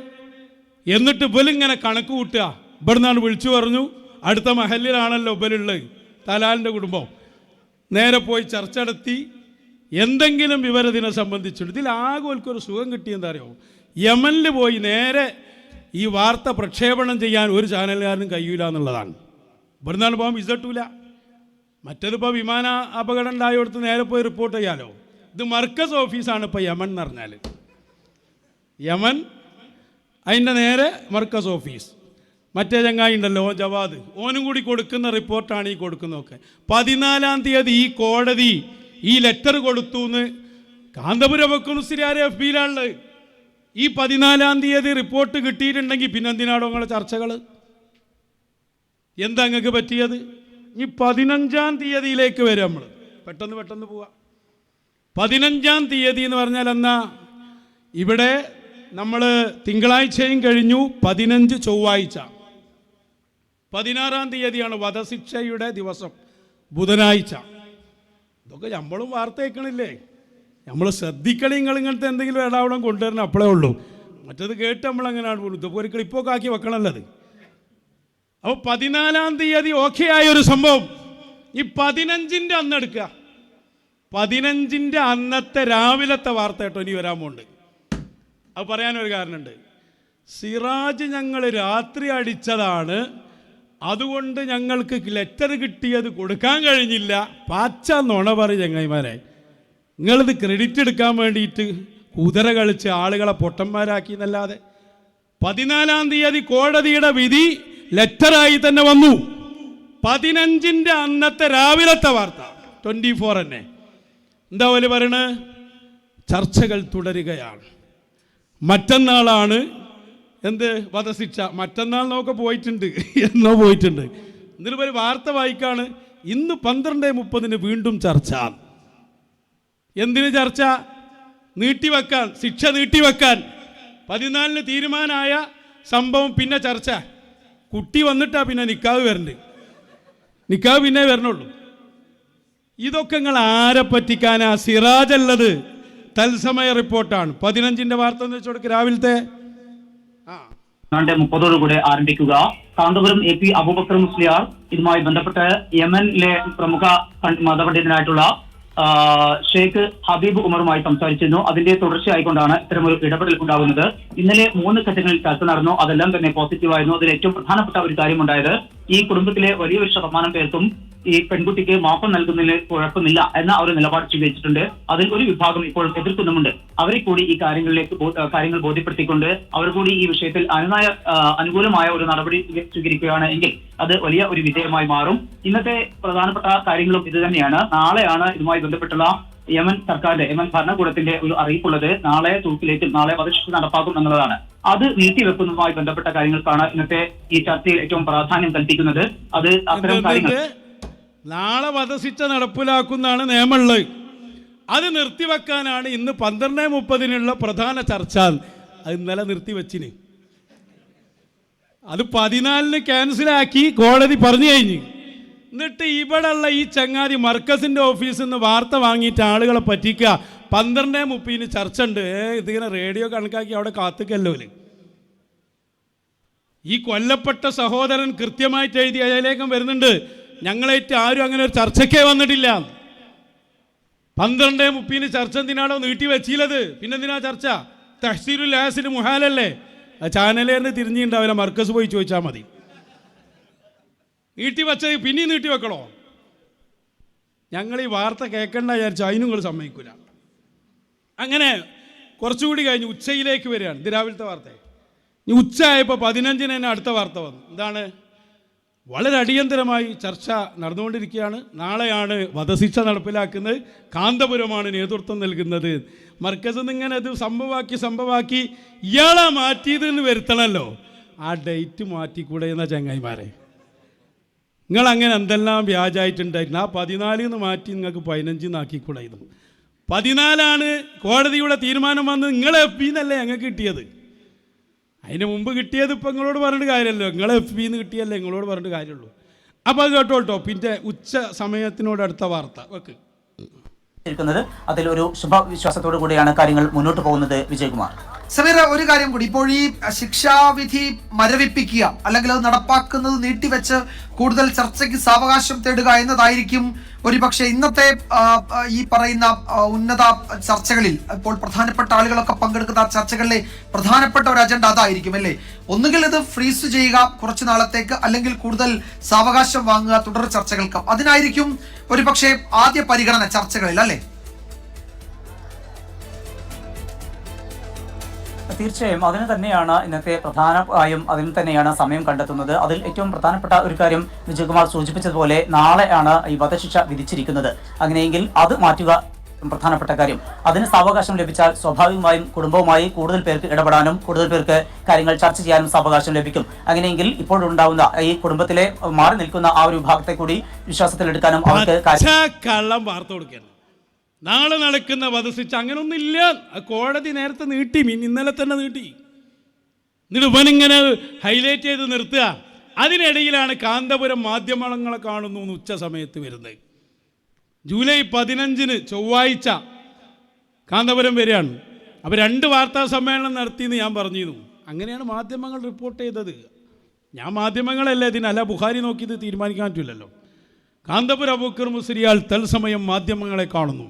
എന്നിട്ട് ഇവലിങ്ങനെ കണക്ക് കൂട്ടുക. ഇവിടുന്നാണ് വിളിച്ചു പറഞ്ഞു, അടുത്ത മഹല്ലിലാണല്ലോ ഇവലുള്ളത്, തലാലിൻ്റെ കുടുംബം. നേരെ പോയി ചർച്ച നടത്തി എന്തെങ്കിലും വിവരത്തിനെ സംബന്ധിച്ചിട്ട് ഇതിൽ ആകെ സുഖം കിട്ടിയെന്താ അറിയോ? യമനിൽ പോയി നേരെ ഈ വാർത്ത പ്രക്ഷേപണം ചെയ്യാൻ ഒരു ചാനലുകാരനും കഴിയില്ല എന്നുള്ളതാണ്. ഇവിടുന്നാണ് പോകാൻ വിസ കിട്ടൂല. മറ്റേതിപ്പോൾ വിമാന അപകടം ഉണ്ടായോടത്ത് നേരെ പോയി റിപ്പോർട്ട് ചെയ്യാലോ. ഇത് മർക്കസ് ഓഫീസാണ് ഇപ്പോൾ യമൻ എന്ന് പറഞ്ഞാൽ. യമൻ അതിൻ്റെ നേരെ മർക്കസ് ഓഫീസ്. മറ്റേ ചങ്ങായി ഉണ്ടല്ലോ ജവാദ്, ഓനും കൂടി കൊടുക്കുന്ന റിപ്പോർട്ടാണ് ഈ കൊടുക്കുന്നതൊക്കെ. 14-ാം തീയതി ഈ കോടതി ഈ ലെറ്റർ കൊടുത്തു എന്ന് കാന്തപുരം മുസ്ലിയാരെ FB-യിലാണുള്ളത്. ഈ 14-ാം തീയതി റിപ്പോർട്ട് കിട്ടിയിട്ടുണ്ടെങ്കിൽ പിന്നെ എന്തിനാണോ നിങ്ങളെ ചർച്ചകൾ? എന്താ നിങ്ങൾക്ക് പറ്റിയത്? ഈ 15-ാം തീയതിയിലേക്ക് വരും. നമ്മൾ പെട്ടെന്ന് പോവാം. 15-ാം തീയതി എന്ന് പറഞ്ഞാൽ എന്നാ? ഇവിടെ നമ്മൾ തിങ്കളാഴ്ചയും കഴിഞ്ഞു, 15 ചൊവ്വാഴ്ച, 16-ാം തീയതിയാണ് വധശിക്ഷയുടെ ദിവസം, ബുധനാഴ്ച. ഇതൊക്കെ നമ്മളും വാർത്ത കേൾക്കണില്ലേ? നമ്മൾ ശ്രദ്ധിക്കണേ. നിങ്ങൾ ഇങ്ങനത്തെ എന്തെങ്കിലും ഇടാവണം കൊണ്ടുവരണം, അപ്പോഴേ ഉള്ളൂ. മറ്റത് കേട്ട് നമ്മളങ്ങനെയാണ് പോകുന്നത്. ഇതൊക്കെ ഒരു ക്ലിപ്പൊക്കെ ആക്കി വെക്കണമല്ലത്. അപ്പോൾ 14-ാം തീയതി ഓക്കെ ആയൊരു സംഭവം ഈ 15-ൻ്റെ അന്ന് എടുക്കുക. 15-ൻ്റെ അന്നത്തെ രാവിലത്തെ വാർത്ത കേട്ടോ ഇനി വരാൻ പോകുന്നുണ്ട്. അത് പറയാനൊരു കാരണമുണ്ട്. സിറാജ് ഞങ്ങൾ രാത്രി അടിച്ചതാണ്, അതുകൊണ്ട് ഞങ്ങൾക്ക് ലെറ്റർ കിട്ടിയത് കൊടുക്കാൻ കഴിഞ്ഞില്ല. പാച്ച നുണ പറയും ചങ്ങായിമാരെ. നിങ്ങളിത് ക്രെഡിറ്റ് എടുക്കാൻ വേണ്ടിയിട്ട് കുതിര കളിച്ച് ആളുകളെ പൊട്ടന്മാരാക്കി എന്നല്ലാതെ. 14-ാം തീയതി കോടതിയുടെ വിധി ലെറ്ററായി തന്നെ വന്നു. 15-ൻ്റെ അന്നത്തെ രാവിലത്തെ വാർത്ത 24 തന്നെ. എന്താ പോലെ പറയണേ? ചർച്ചകൾ തുടരുകയാണ്. മറ്റന്നാളാണ് എന്ത് വധശിക്ഷ. മറ്റന്നാൾ നോക്കെ പോയിട്ടുണ്ട്, എന്നോ പോയിട്ടുണ്ട്. എന്നിട്ട് ഒരു വാർത്ത വായിക്കാണ്, ഇന്ന് 12:30 വീണ്ടും ചർച്ച. എന്തിന് ചർച്ച? നീട്ടിവെക്കാൻ, ശിക്ഷ നീട്ടിവെക്കാൻ. 14-ന് തീരുമാനമായ സംഭവം പിന്നെ ചർച്ച. കുട്ടി വന്നിട്ടാ പിന്നെ നിക്കാഹ് വരണ്ട്. നിക്കാഹ് പിന്നെ വരണുള്ളൂ. ഇതൊക്കെ നിങ്ങൾ ആരെ പറ്റിക്കാനാ? സിറാജ് അല്ലത്, തത്സമയ റിപ്പോർട്ടാണ്. 15-ൻ്റെ വാർത്ത എന്ന് വെച്ച് കൊടുക്കുക രാവിലത്തെ. 30 ആരംഭിക്കുക. കാന്തപുരം AP അബൂബക്കർ മുസ്ലിയാർ ഇതുമായി ബന്ധപ്പെട്ട് യമനിലെ പ്രമുഖ മതപണ്ഡിതനായിട്ടുള്ള ഷെയ്ഖ് ഹബീബ് ഉമറുമായി സംസാരിച്ചിരുന്നു. അതിന്റെ തുടർച്ചയായിക്കൊണ്ടാണ് ഇത്തരമൊരു ഇടപെടൽ ഉണ്ടാകുന്നത്. ഇന്നലെ 3 ഘട്ടങ്ങളിൽ ചർച്ച നടന്നു. അതെല്ലാം തന്നെ പോസിറ്റീവായിരുന്നു. അതിൽ ഏറ്റവും പ്രധാനപ്പെട്ട ഒരു കാര്യമുണ്ടായത്, ഈ കുടുംബത്തിലെ വലിയൊരു ശതമാനം പേർക്കും ഈ പെൺകുട്ടിക്ക് മാപ്പ് നൽകുന്നതിൽ കുഴപ്പമില്ല എന്ന ഒരു നിലപാട് സ്വീകരിച്ചിട്ടുണ്ട്. അതിൽ ഒരു വിഭാഗം ഇപ്പോൾ എതിർക്കുന്നുമുണ്ട്. അവരെ കൂടി ഈ കാര്യങ്ങൾ ബോധ്യപ്പെടുത്തിക്കൊണ്ട് അവർ കൂടി ഈ വിഷയത്തിൽ അനുകൂലമായ ഒരു നടപടി സ്വീകരിക്കുകയാണ് എങ്കിൽ അത് വലിയ ഒരു വിജയമായി മാറും. ഇന്നത്തെ പ്രധാനപ്പെട്ട കാര്യങ്ങളും ഇത് തന്നെയാണ്. നാളെയാണ് ഇതുമായി ബന്ധപ്പെട്ടുള്ള യമൻ സർക്കാരിന്റെ, യമൻ ഭരണകൂടത്തിന്റെ ഒരു അറിയിപ്പുള്ളത്. നാളെ തൂക്കിലേറ്റും, നാളെ വധശിക്ഷ നടപ്പാക്കും എന്നുള്ളതാണ്. അത് നീട്ടിവെക്കുന്നതുമായി ബന്ധപ്പെട്ട കാര്യങ്ങൾക്കാണ് ഇന്നത്തെ ഈ ചർച്ചയിൽ ഏറ്റവും പ്രാധാന്യം കൽപ്പിക്കുന്നത്. അത് അത്തരം കാര്യങ്ങൾ നാളെ വധശിക്ഷ നടപ്പിലാക്കുന്നതാണ് നിയമമുള്ളത്. അത് നിർത്തിവെക്കാനാണ് ഇന്ന് 12:30 പ്രധാന ചർച്ച. അത് ഇന്നലെ നിർത്തിവെച്ചിന്. അത് 14-ന് ക്യാൻസലാക്കി കോടതി പറഞ്ഞു കഴിഞ്ഞു. എന്നിട്ട് ഇവിടെയുള്ള ഈ ചങ്ങാതി മർക്കസിൻ്റെ ഓഫീസിൽ നിന്ന് വാർത്ത വാങ്ങിയിട്ട് ആളുകളെ പറ്റിക്കുക. 12:30 ചർച്ച ഉണ്ട്. ഇതിങ്ങനെ റേഡിയോ കണക്കാക്കി അവിടെ കാത്തുക്കല്ലോ. ഈ കൊല്ലപ്പെട്ട സഹോദരൻ കൃത്യമായിട്ട് എഴുതി അതിലേക്കും വരുന്നുണ്ട്, ഞങ്ങളേറ്റ് ആരും അങ്ങനെ ഒരു ചർച്ചയ്ക്കേ വന്നിട്ടില്ല. 12:30 ചർച്ച എന്തിനാണോ നീട്ടി വെച്ചില്ലത്? പിന്നെന്തിനാ ചർച്ച? തഹ്സീലുൽ ആസിൽ മുഹാലല്ലേ? ആ ചാനലേന്ന് തിരിഞ്ഞിട്ടുണ്ടാവില്ല, മർക്കസ് പോയി ചോദിച്ചാൽ മതി. നീട്ടി വെച്ചത് പിന്നെയും നീട്ടി വെക്കണോ? ഞങ്ങൾ ഈ വാർത്ത കേൾക്കണ്ട വിചാരിച്ചു, അതിനും നിങ്ങൾ സമ്മതിക്കില്ല. അങ്ങനെ കുറച്ചുകൂടി കഴിഞ്ഞ് ഉച്ചയിലേക്ക് വരികയാണ്. ഇത് രാവിലത്തെ വാർത്ത. ഇനി ഉച്ചയായപ്പോൾ 15-ന് തന്നെ അടുത്ത വാർത്ത വന്നു. എന്താണ്? വളരെ അടിയന്തരമായി ചർച്ച നടന്നുകൊണ്ടിരിക്കുകയാണ്. നാളെയാണ് വധശിക്ഷ നടപ്പിലാക്കുന്നത്. കാന്തപുരമാണ് നേതൃത്വം നൽകുന്നത്. മർക്കസിൽ നിന്ന് ഇങ്ങനെ അത് സംഭവമാക്കി ഇയാളാ മാറ്റിയതെന്ന് വരുത്തണമല്ലോ. ആ ഡേറ്റ് മാറ്റിക്കൂടെ എന്ന ചങ്ങായിമാരെ? നിങ്ങളങ്ങനെ എന്തെല്ലാം വ്യാജമായിട്ടുണ്ടായിരുന്നു. ആ 14-ന്ന് മാറ്റി നിങ്ങൾക്ക് 15-ന്ന് ആക്കിക്കൂടായിരുന്നു. 14-ആണ് കോടതിയുടെ തീരുമാനം വന്ന് നിങ്ങളെ FB-ന്നല്ലേ ഞങ്ങൾക്ക് കിട്ടിയത്. അതിന് മുമ്പ് കിട്ടിയത് ഇപ്പം നിങ്ങളോട് പറഞ്ഞിട്ട് കാര്യമല്ലോ. നിങ്ങളെ FB-ന്ന് കിട്ടിയല്ലേ നിങ്ങളോട് പറഞ്ഞിട്ട് കാര്യമുള്ളൂ. അപ്പോൾ അത് കേട്ടോ. പിന്നെ ഉച്ച സമയത്തിനോട് അടുത്ത വാർത്ത വെക്ക്. അതിലൊരു ശുഭവിശ്വാസത്തോടു കൂടിയാണ് കാര്യങ്ങൾ മുന്നോട്ട് പോകുന്നത്. വിജയകുമാർ, സമീർ, ഒരു കാര്യം കൂടി. ഇപ്പോൾ ഈ ശിക്ഷാവിധി മരവിപ്പിക്കുക അല്ലെങ്കിൽ അത് നടപ്പാക്കുന്നത് നീട്ടിവെച്ച് കൂടുതൽ ചർച്ചയ്ക്ക് സാവകാശം തേടുക എന്നതായിരിക്കും ഒരുപക്ഷെ ഇന്നത്തെ ഈ പറയുന്ന ഉന്നത ചർച്ചകളിൽ, ഇപ്പോൾ പ്രധാനപ്പെട്ട ആളുകളൊക്കെ പങ്കെടുക്കുന്ന ചർച്ചകളിലെ പ്രധാനപ്പെട്ട ഒരു അജണ്ട അതായിരിക്കും അല്ലേ? ഒന്നുകിൽ ഇത് ഫ്രീസ് ചെയ്യുക കുറച്ചു നാളത്തേക്ക്, അല്ലെങ്കിൽ കൂടുതൽ സാവകാശം വാങ്ങുക തുടർ ചർച്ചകൾക്ക്. അതിനായിരിക്കും ഒരുപക്ഷെ ആദ്യ പരിഗണന ചർച്ചകളിൽ അല്ലേ? തീർച്ചയായും അതിന് തന്നെയാണ് ഇന്നത്തെ പ്രധാനമായും അതിന് തന്നെയാണ് സമയം കണ്ടെത്തുന്നത്. അതിൽ ഏറ്റവും പ്രധാനപ്പെട്ട ഒരു കാര്യം വിജയകുമാർ സൂചിപ്പിച്ചതുപോലെ നാളെയാണ് ഈ വധശിക്ഷ വിധിച്ചിരിക്കുന്നത്. അങ്ങനെയെങ്കിൽ അത് മാറ്റുക പ്രധാനപ്പെട്ട കാര്യം. അതിന് സാവകാശം ലഭിച്ചാൽ സ്വാഭാവികമായും കുടുംബവുമായി കൂടുതൽ പേർക്ക് ഇടപെടാനും കൂടുതൽ പേർക്ക് കാര്യങ്ങൾ ചർച്ച ചെയ്യാനും സാവകാശം ലഭിക്കും. അങ്ങനെയെങ്കിൽ ഇപ്പോഴുണ്ടാവുന്ന ഈ കുടുംബത്തിലെ മാറി നിൽക്കുന്ന ആ ഒരു വിഭാഗത്തെ കൂടി വിശ്വാസത്തിലെടുക്കാനും അവർക്ക് കള്ളം വാർത്ത കൊടുക്കുകയാണ്. നാളെ നടക്കുന്ന വധശിക്ഷ അങ്ങനൊന്നുമില്ല. കോടതി നേരത്തെ നീട്ടി, ഇന്നലെ തന്നെ നീട്ടി. എന്നിട്ട് ഇവനിങ്ങനെ ഹൈലൈറ്റ് ചെയ്ത് നിർത്തുക. അതിനിടയിലാണ് കാന്തപുരം മാധ്യമങ്ങളെ കാണുന്നു ഉച്ച സമയത്ത് വരുന്നത്. ജൂലൈ 15 ചൊവ്വാഴ്ച കാന്തപുരം വരികയാണ്. അപ്പോൾ 2 വാർത്താ സമ്മേളനം നടത്തിയെന്ന് ഞാൻ പറഞ്ഞിരുന്നു. അങ്ങനെയാണ് മാധ്യമങ്ങൾ റിപ്പോർട്ട് ചെയ്തത്. ഞാൻ മാധ്യമങ്ങളല്ലേ ഇതിനല്ല ബുഖാരി നോക്കിയത് തീരുമാനിക്കാൻ പറ്റില്ലല്ലോ. കാന്തപുരം അബൂബക്കർ മുസ്ലിയാർ തത്സമയം മാധ്യമങ്ങളെ കാണുന്നു.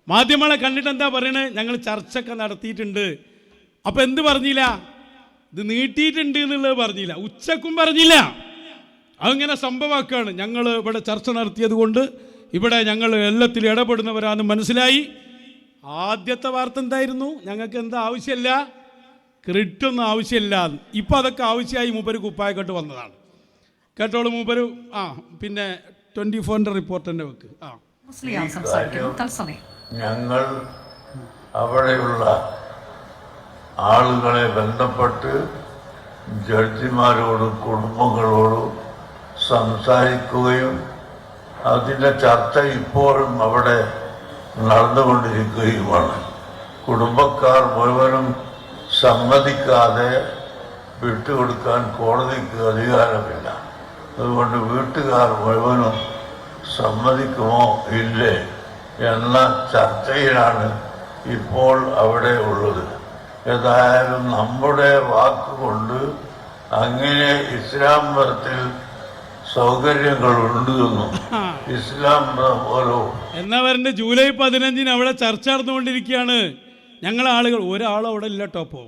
മാധ്യമങ്ങളെ കണ്ടിട്ട് എന്താ പറയണത്? ഞങ്ങൾ ചർച്ചയൊക്കെ നടത്തിയിട്ടുണ്ട്. അപ്പോൾ എന്ത് പറഞ്ഞില്ല? ഇത് നീട്ടിയിട്ടുണ്ട് എന്നുള്ളത് പറഞ്ഞില്ല, ഉച്ചക്കും പറഞ്ഞില്ല. അതിങ്ങനെ സംഭവമാക്കുകയാണ്. ഞങ്ങൾ ഇവിടെ ചർച്ച നടത്തിയത് കൊണ്ട് ഇവിടെ ഞങ്ങൾ എല്ലാത്തിലും ഇടപെടുന്നവരാണെന്ന് മനസ്സിലായി. ആദ്യത്തെ വാർത്ത എന്തായിരുന്നു? ഞങ്ങൾക്ക് എന്താ ആവശ്യമില്ല, ക്രെഡിറ്റൊന്നും ആവശ്യമില്ല. ഇപ്പോൾ അതൊക്കെ ആവശ്യമായി മൂപ്പര് കുപ്പായക്കെട്ട് വന്നതാണ്. കേട്ടോളൂ മൂപ്പര്. പിന്നെ 24-ൻ്റെ റിപ്പോർട്ട് തന്നെ വെക്ക്. ഞങ്ങൾ അവിടെയുള്ള ആളുകളെ ബന്ധപ്പെട്ട് ജഡ്ജിമാരോടും കുടുംബങ്ങളോടും സംസാരിക്കുകയും അതിൻ്റെ ചർച്ച ഇപ്പോഴും അവിടെ നടന്നുകൊണ്ടിരിക്കുകയുമാണ്. കുടുംബക്കാർ മുഴുവനും സമ്മതിക്കാതെ വിട്ടുകൊടുക്കാൻ കോടതിക്ക് അധികാരമില്ല. അതുകൊണ്ട് വീട്ടുകാർ മുഴുവനും സമ്മതിക്കുമോ ഇല്ലേ എന്ന ചർച്ചയിലാണ് ഇപ്പോൾ അവിടെ ഉള്ളത്. ഏതായാലും നമ്മുടെ വാക്കുകൊണ്ട് അങ്ങനെ ഇസ്ലാം മതത്തിൽ സൗകര്യങ്ങളുണ്ട് എന്നും ഇസ്ലാം ഓരോ എന്നാ പറഞ്ഞ ജൂലൈ 15 അവിടെ ചർച്ച നടന്നുകൊണ്ടിരിക്കുകയാണ്. ഞങ്ങളെ ആളുകൾ ഒരാളും അവിടെ ഇല്ല. ടോപ്പോ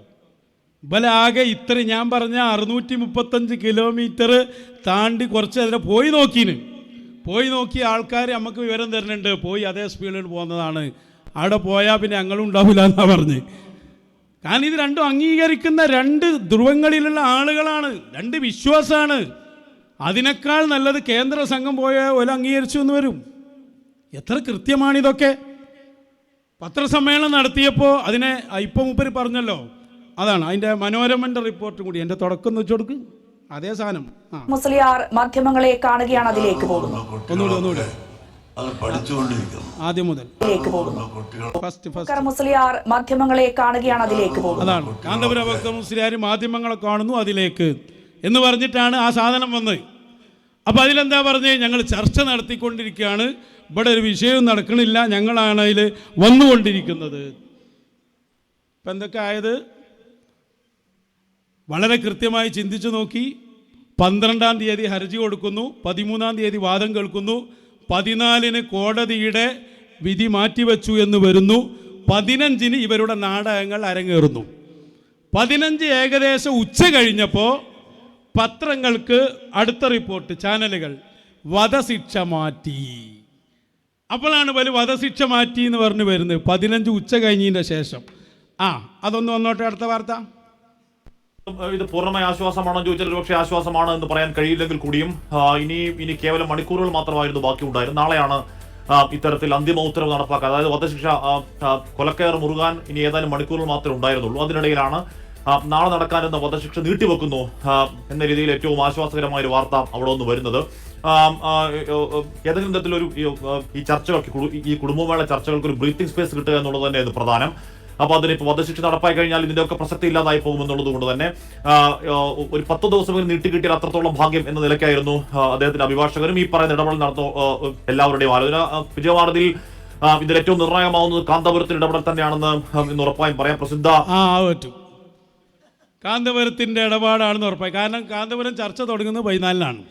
ആകെ ഇത്ര ഞാൻ പറഞ്ഞ 635 കിലോമീറ്റർ താണ്ടി കുറച്ച് അതിനെ പോയി നോക്കി ആൾക്കാർ നമുക്ക് വിവരം തരുന്നുണ്ട്. പോയി അതേ സ്പീഡിൽ പോകുന്നതാണ്. അവിടെ പോയാൽ പിന്നെ ഞങ്ങളും ഉണ്ടാവില്ല എന്നാ പറഞ്ഞ്. കാരണം ഇത് രണ്ടും അംഗീകരിക്കുന്ന 2 ധ്രുവങ്ങളിലുള്ള ആളുകളാണ്, 2 വിശ്വാസമാണ്. അതിനേക്കാൾ നല്ലത് കേന്ദ്ര സംഘം പോയ ഓല അംഗീകരിച്ചു എന്ന് വരും. എത്ര കൃത്യമാണിതൊക്കെ. പത്രസമ്മേളനം നടത്തിയപ്പോൾ അതിനെ ഇപ്പം മൂപ്പര് പറഞ്ഞല്ലോ, അതാണ് അതിൻ്റെ മനോരമൻ്റെ റിപ്പോർട്ടും കൂടി എൻ്റെ തുടക്കം വെച്ചു കൊടുക്ക്. അതേ സാധനം. മുസ്ലിയാർ മാധ്യമങ്ങളെ കാണുകയാണ്, അതിലേക്ക് പോകുന്നു. ഒന്നുകൂടെ ആദ്യം മുതൽ മുസ്ലിയാർ മാധ്യമങ്ങളെ കാണുകയാണ്, അതിലേക്ക് പോകുന്നു. അതാണ് കാന്തപുരം അബൂബക്കർ മുസ്ലിയാർ മാധ്യമങ്ങളെ കാണുന്നു, അതിലേക്ക് എന്ന് പറഞ്ഞിട്ടാണ് ആ സാധനം വന്നത്. അപ്പോൾ അതിലെന്താ പറഞ്ഞത്? ഞങ്ങൾ ചർച്ച നടത്തിക്കൊണ്ടിരിക്കുകയാണ്, ഇവിടെ ഒരു വിഷയവും നടക്കണില്ല, ഞങ്ങളാണ് അതിൽ വന്നുകൊണ്ടിരിക്കുന്നത്. ഇപ്പം എന്തൊക്കെ ആയത്? വളരെ കൃത്യമായി ചിന്തിച്ചു നോക്കി. 12-ാം തീയതി ഹർജി കൊടുക്കുന്നു, 13-ാം തീയതി വാദം കേൾക്കുന്നു, 14-ന് കോടതിയുടെ വിധി മാറ്റിവെച്ചു എന്ന് വരുന്നു, 15-ന് ഇവരുടെ നാടകങ്ങൾ അരങ്ങേറുന്നു. 15 ഏകദേശം ഉച്ച കഴിഞ്ഞപ്പോൾ പത്രങ്ങൾക്ക് അടുത്ത റിപ്പോർട്ട്, ചാനലുകൾ വധശിക്ഷ മാറ്റി. അപ്പോഴാണ് വധശിക്ഷ മാറ്റി എന്ന് പറഞ്ഞു വരുന്നത് 15 ഉച്ച കഴിഞ്ഞതിൻ്റെ ശേഷം. അതൊന്ന് വന്നോട്ടെ അടുത്ത വാർത്ത. ഇത് പൂർണ്ണമായ ആശ്വാസമാണോ ചോദിച്ചാൽ ഒരുപക്ഷെ ആശ്വാസമാണ് എന്ന് പറയാൻ കഴിയില്ലെങ്കിൽ കൂടിയും ഇനി കേവലം മണിക്കൂറുകൾ മാത്രമായിരുന്നു ബാക്കി ഉണ്ടായിരുന്നു. നാളെയാണ് ഇത്തരത്തിൽ അന്തിമ ഉത്തരവ് നടപ്പാക്കുക. അതായത് വധശിക്ഷ കൊലക്കയർ മുറുകാൻ ഇനി ഏതാനും മണിക്കൂറുകൾ മാത്രമേ ഉണ്ടായിരുന്നുള്ളൂ. അതിനിടയിലാണ് നാളെ നടക്കാനെന്ന വധശിക്ഷ നീട്ടിവെക്കുന്നു എന്ന രീതിയിൽ ഏറ്റവും ആശ്വാസകരമായ ഒരു വാർത്ത അവിടെ ഒന്ന് വരുന്നത്. ഏതെങ്കിലും തരത്തിലൊരു ഈ ചർച്ചകൾക്ക്, ഈ കുടുംബമേള ചർച്ചകൾക്ക് ഒരു ബ്രീത്തിങ് സ്പേസ് കിട്ടുക എന്നുള്ളത് തന്നെയായിരുന്നു പ്രധാനം. അപ്പോൾ അതിനിപ്പോൾ വധശിക്ഷ നടപ്പായി കഴിഞ്ഞാൽ ഇതിൻ്റെയൊക്കെ പ്രസക്തി ഇല്ലാതായി പോകുമെന്നുള്ളത് കൊണ്ട് തന്നെ ഒരു 10 ദിവസമെങ്കിലും നീട്ടിക്കിട്ടിയാൽ അത്രത്തോളം ഭാഗ്യം എന്ന നിലയ്ക്കായിരുന്നു അദ്ദേഹത്തിന്റെ അഭിഭാഷകരും ഈ പറയുന്ന ഇടപെടൽ നടത്തുന്ന എല്ലാവരുടെയും ആലോചന. വിജയവാർഡിൽ ഇതിൽ ഏറ്റവും നിർണായകമാവുന്നത് കാന്തപുരത്തിന്റെ ഇടപെടൽ തന്നെയാണെന്ന് ഇന്ന് ഉറപ്പായും പറയാം. പ്രസിദ്ധ കാന്തപുരത്തിൻ്റെ ഇടപാടാണെന്ന് ഉറപ്പായി. കാരണം കാന്തപുരം ചർച്ച തുടങ്ങുന്നത് 14-നാണ്.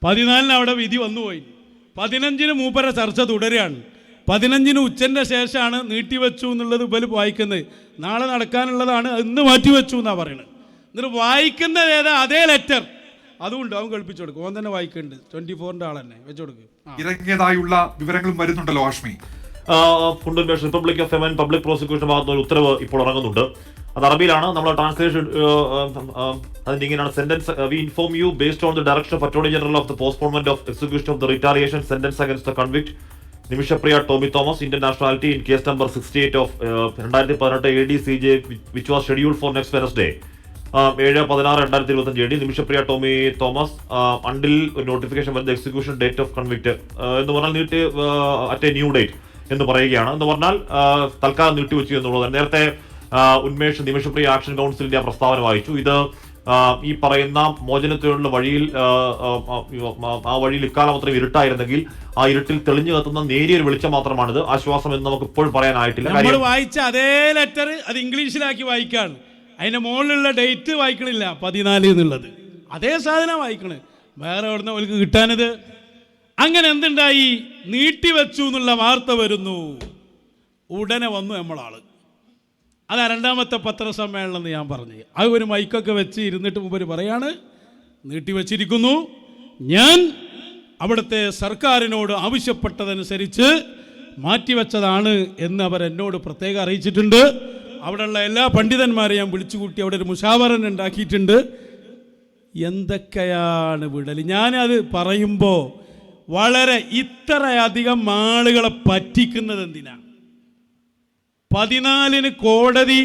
14-ന് അവിടെ വിധി വന്നുപോയി. 15-ന് മൂപ്പര ചർച്ച തുടരുകയാണ്. 15-ന് ഉച്ചൻ്റെ ശേഷമാണ് നീട്ടിവെച്ചു എന്നുള്ളത് ഇവര് വായിക്കുന്നത്. നാളെ നടക്കാനുള്ളതാണ്, ഇന്ന് മാറ്റിവെച്ചു എന്നാണ് പറയുന്നത്. എന്നിട്ട് വായിക്കുന്നത് ഏതാ? അതേ ലെറ്റർ അതുകൊണ്ട് അവൻ കേൾപ്പിച്ചു കൊടുക്കും. അവൻ തന്നെ വായിക്കുന്നുണ്ട്. 24-ൻ്റെ ആൾ തന്നെ വെച്ചു കൊടുക്കും. ഇറങ്ങിയതായുള്ള വിവരങ്ങളും വരുന്നുണ്ടല്ലോ Ashmi. Republic of Yemen public prosecution ഭാഗത്തുനിന്ന് ഒരു ഉത്തരവ് ഇപ്പോൾ ഇറങ്ങുന്നുണ്ട്. അത് അറബിയിലാണ്. നമ്മൾ ട്രാൻസ്ലേഷൻ അതിന്റെ ഇങ്ങനെയാണ് sentence. We inform you based on the direction of attorney general of the postponement of execution of the retaliation sentence against the convict Nimishapriya Tomy Thomas, Indian nationality, in case number 68 of 2018 AD-CJ which was scheduled for next Wednesday 7/16/2025 AD. Nimishapriya Tomy Thomas until ഒരു notification വരുന്ന execution date of convict എന്ന് പറഞ്ഞാൽ നീട്ടി at A new date എന്ന് പറയുകയാണ്. എന്ന് പറഞ്ഞാൽ തൽക്കാലം നീട്ടിവെച്ചു എന്നുള്ളത്. നേരത്തെ ഉന്മേഷ് നിമിഷപ്രിയ ആക്ഷൻ കൗൺസിലിന്റെ ആ പ്രസ്താവന വായിച്ചു. ഇത് ഈ പറയുന്ന മോചനത്തിനുള്ള വഴിയിൽ ആ വഴിയിൽ ഇക്കാലം അത്രയും ഇരുട്ടായിരുന്നെങ്കിൽ ആ ഇരുട്ടിൽ തെളിഞ്ഞു കത്തുന്ന നേരിയൊരു വെളിച്ചം മാത്രമാണിത്. ആശ്വാസം എന്ന് നമുക്ക് ഇപ്പോൾ പറയാനായിട്ടില്ല. നമ്മൾ വായിച്ച അതേ ലെറ്റർ അത് ഇംഗ്ലീഷിലാക്കി വായിക്കാണ്. അതിന്റെ മുകളിലുള്ള ഡേറ്റ് വായിക്കണില്ല, 14 എന്നുള്ളത്. അതേ സാധനം വായിക്കണ്. വേറെ എവിടുന്ന അവർക്ക് കിട്ടാനത്? അങ്ങനെ എന്തുണ്ടായി? നീട്ടിവെച്ചു എന്നുള്ള വാർത്ത വരുന്നു. ഉടനെ വന്നു നമ്മളാള്. അതാ രണ്ടാമത്തെ പത്രസമ്മേളനം എന്ന് ഞാൻ പറഞ്ഞു. അത് ഒരു മൈക്കൊക്കെ വെച്ച് ഇരുന്നിട്ട് മുമ്പ് പറയാണ്, നീട്ടിവെച്ചിരിക്കുന്നു. ഞാൻ അവിടുത്തെ സർക്കാരിനോട് ആവശ്യപ്പെട്ടതനുസരിച്ച് മാറ്റിവെച്ചതാണ് എന്ന് അവർ എന്നോട് പ്രത്യേകം അറിയിച്ചിട്ടുണ്ട്. അവിടെയുള്ള എല്ലാ പണ്ഡിതന്മാരെയും ഞാൻ വിളിച്ചുകൂട്ടി അവിടെ ഒരു മുഷാവറൻ ഉണ്ടാക്കിയിട്ടുണ്ട്. എന്തൊക്കെയാണ് വിടൽ? ഞാനത് പറയുമ്പോൾ വളരെ ഇത്രയധികം ആളുകളെ പറ്റിക്കുന്നത് എന്തിനാണ്? 14 കോടതി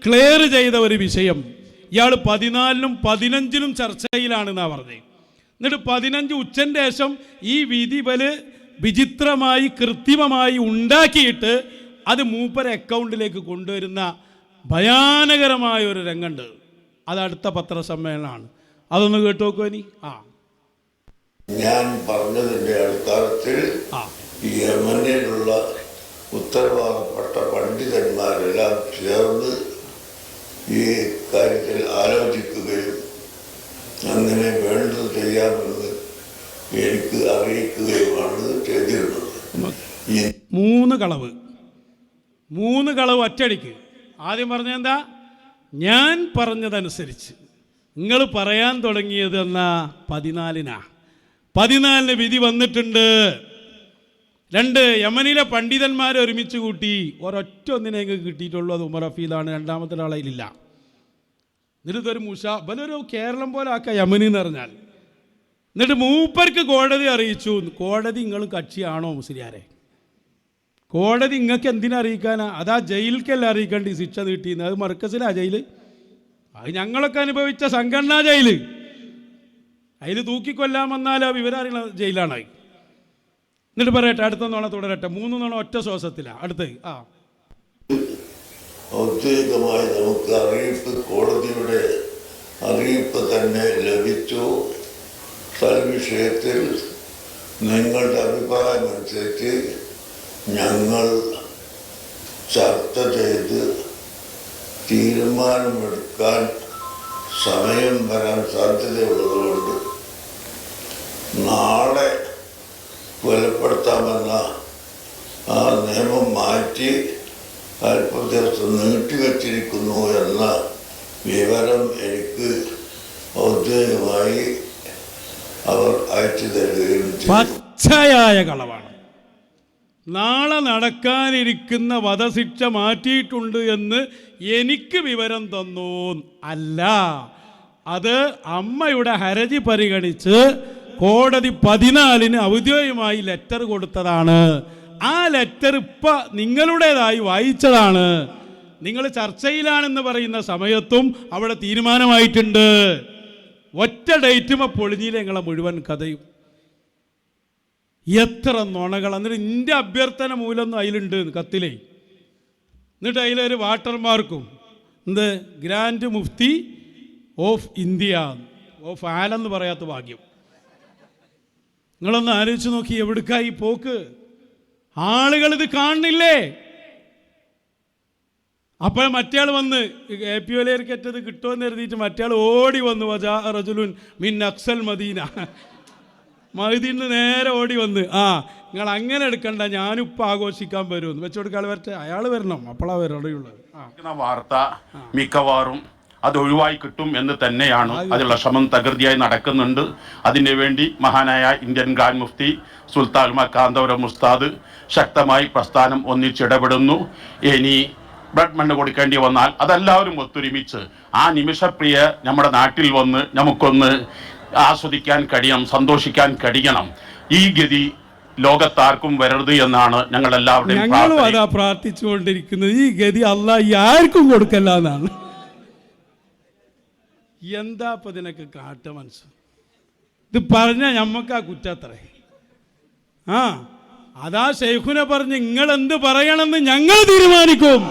ക്ലിയർ ചെയ്ത ഒരു വിഷയം ഇയാൾ 14-നും 15-നും ചർച്ചയിലാണെന്നാണ് പറഞ്ഞത്. എന്നിട്ട് 15 ഉച്ചൻ്റെ ശേഷം ഈ വിധി വിചിത്രമായി കൃത്രിമമായി ഉണ്ടാക്കിയിട്ട് അത് മൂപ്പര അക്കൗണ്ടിലേക്ക് കൊണ്ടുവരുന്ന ഭയാനകരമായ ഒരു രംഗമുണ്ട്. അത് അടുത്ത പത്രസമ്മേളനമാണ്. അതൊന്ന് കേട്ടു നോക്കുവാ നീ. ഞാൻ പറഞ്ഞതിന്റെ അടിസ്ഥാനത്തിൽ യമനിലുള്ള ഉത്തരവാദപ്പെട്ട പണ്ഡിതന്മാരെല്ലാം ചേർന്ന് ഈ കാര്യത്തിൽ ആലോചിക്കുകയും അങ്ങനെ വേണ്ടത് ചെയ്യാമെന്ന് എനിക്ക് അറിയിക്കുകയുമാണ് ചെയ്തിരുന്നത്. 3 കളവ് ഒറ്റയടിക്ക്. ആദ്യം പറഞ്ഞെന്താ? ഞാൻ പറഞ്ഞതനുസരിച്ച്. നിങ്ങൾ പറയാൻ തുടങ്ങിയത് എന്നാ 14-നാ. 14-ന് വിധി വന്നിട്ടുണ്ട്. 2 യമനിലെ പണ്ഡിതന്മാരെ ഒരുമിച്ച് കൂട്ടി. ഒരൊറ്റ ഒന്നിനെ ഞങ്ങൾക്ക് കിട്ടിയിട്ടുള്ളൂ. അത് ഉമർ ഹഫീദാണ്. രണ്ടാമത്തെ ആളയിലില്ല. എന്നിട്ടൊരു ബലൊരു കേരളം പോലെ ആക്കുക യമനി എന്ന് പറഞ്ഞാൽ. എന്നിട്ട് മൂപ്പർക്ക് കോടതി അറിയിച്ചു. കോടതി നിങ്ങൾ കക്ഷിയാണോ മുസ്ലിയാരെ? കോടതി നിങ്ങൾക്ക് എന്തിനാ അറിയിക്കാനാ? അതാ ജയിലിക്കല്ല അറിയിക്കേണ്ടി ശിക്ഷ നീട്ടിയെന്ന്. അത് മർക്കസിലാ ജയില്. അത് ഞങ്ങളൊക്കെ അനുഭവിച്ച സംഘടനാ ജയില്. അതിൽ തൂക്കിക്കൊല്ലാൻ വന്നാലോ വിവരം അറിയണ ജയിലാണ്. എന്നിട്ട് പറയട്ടെ, അടുത്ത നോണ തുടരട്ടെ. 3 നോണ ഒറ്റ ശ്വാസത്തിലാണ്. അടുത്ത് ഔദ്യോഗികമായി നമുക്ക് അറിയിപ്പ്, കോടതിയുടെ അറിയിപ്പ് തന്നെ ലഭിച്ചു. വിഷയത്തിൽ നിങ്ങളുടെ അഭിപ്രായം അനുസരിച്ച് ഞങ്ങൾ ചർച്ച ചെയ്ത് തീരുമാനമെടുക്കാൻ സമയം വരാൻ സാധ്യതയുള്ളതുകൊണ്ട് നാളെ കൊലപ്പെടുത്താമെന്ന ആ നിയമം മാറ്റി അല്പം ദിവസം നീട്ടിവെച്ചിരിക്കുന്നു എന്ന വിവരം എനിക്ക് ഔദ്യോഗികമായി അവർ അയച്ചു തരികയും ചെയ്തു. പച്ചയായ കളവാണ്. നാളെ നടക്കാനിരിക്കുന്ന വധശിക്ഷ മാറ്റിയിട്ടുണ്ട് എന്ന് എനിക്ക് വിവരം തന്നു. അല്ല, അത് അമ്മയുടെ ഹർജി പരിഗണിച്ച് കോടതി 14-ന് ഔദ്യോഗികമായി ലെറ്റർ കൊടുത്തതാണ്. ആ ലെറ്റർ ഇപ്പം നിങ്ങളുടേതായി വായിച്ചതാണ്. നിങ്ങൾ ചർച്ചയിലാണെന്ന് പറയുന്ന സമയത്തും അവിടെ തീരുമാനമായിട്ടുണ്ട്. ഒറ്റ ഡേറ്റുമ്പോൾ പൊളിഞ്ഞില്ല നിങ്ങളെ മുഴുവൻ കഥയും. എത്ര നുണകൾ! എന്നിട്ട് എൻ്റെ അഭ്യർത്ഥന മൂലമൊന്നും അതിലുണ്ട് കത്തിലേ. എന്നിട്ട് അതിലൊരു വാട്ടർമാർക്കും എന്ത് grand mufti of India of ആലെന്ന് പറയാത്ത ഭാഗ്യം. നിങ്ങളൊന്ന് ആലോചിച്ച് നോക്കി, എവിടേക്കായി പോക്ക്? ആളുകളിത് കാണുന്നില്ലേ? അപ്പോൾ മറ്റയാൾ വന്ന് APOലേർക്കറ്റത് കിട്ടുമെന്ന് കരുതിയിട്ട് മറ്റയാൾ ഓടി വന്നു. വജാ റജുലുൻ മിൻ അക്സൽ മദീന. മദീന നേരെ ഓടി വന്ന് നിങ്ങൾ അങ്ങനെ എടുക്കണ്ട, ഞാനിപ്പോൾ ആഘോഷിക്കാൻ വരുമെന്ന് വെച്ചുകൊടുക്കാൻ വരട്ടെ. അയാൾ വരണം, അപ്പോഴാണ് വരടെയുള്ളത്. വാർത്ത മിക്കവാറും അത് ഒഴിവായി കിട്ടും എന്ന് തന്നെയാണ്. അതിലുള്ള ശ്രമം തകൃതിയായി നടക്കുന്നുണ്ട്. അതിനു വേണ്ടി മഹാനായ ഇന്ത്യൻ ഗ്രാൻഡ് മുഫ്തി സുൽത്താൻ കാന്തപുരം ഉസ്താദ് ശക്തമായി പ്രസ്ഥാനം ഒന്നിച്ചിടപെടുന്നു. ഇനി ബ്ലഡ് മണ്ണ് കൊടുക്കേണ്ടി വന്നാൽ അതെല്ലാവരും ഒത്തൊരുമിച്ച് ആ നിമിഷപ്രിയ നമ്മുടെ നാട്ടിൽ വന്ന് നമുക്കൊന്ന് ആസ്വദിക്കാൻ കഴിയണം, സന്തോഷിക്കാൻ കഴിയണം. ഈ ഗതി ലോകത്താർക്കും വരരുത് എന്നാണ് ഞങ്ങൾ എല്ലാവരുടെയും ഞങ്ങളും അതാ പ്രാർത്ഥിച്ചുകൊണ്ടിരിക്കുന്നത്. ഈ ഗതി അല്ലാഹ് ആർക്കും കൊടുക്കല്ല എന്നാണ്. എന്താ ഇപ്പൊ ഇതിനൊക്കെ കാട്ട മനസ്സ്? ഇത് പറഞ്ഞ ഞമ്മക്കാ കുറ്റത്രേ. അതാ ശൈഖുനെ പറഞ്ഞ് നിങ്ങൾ എന്ത് പറയണമെന്ന് ഞങ്ങൾ തീരുമാനിക്കും.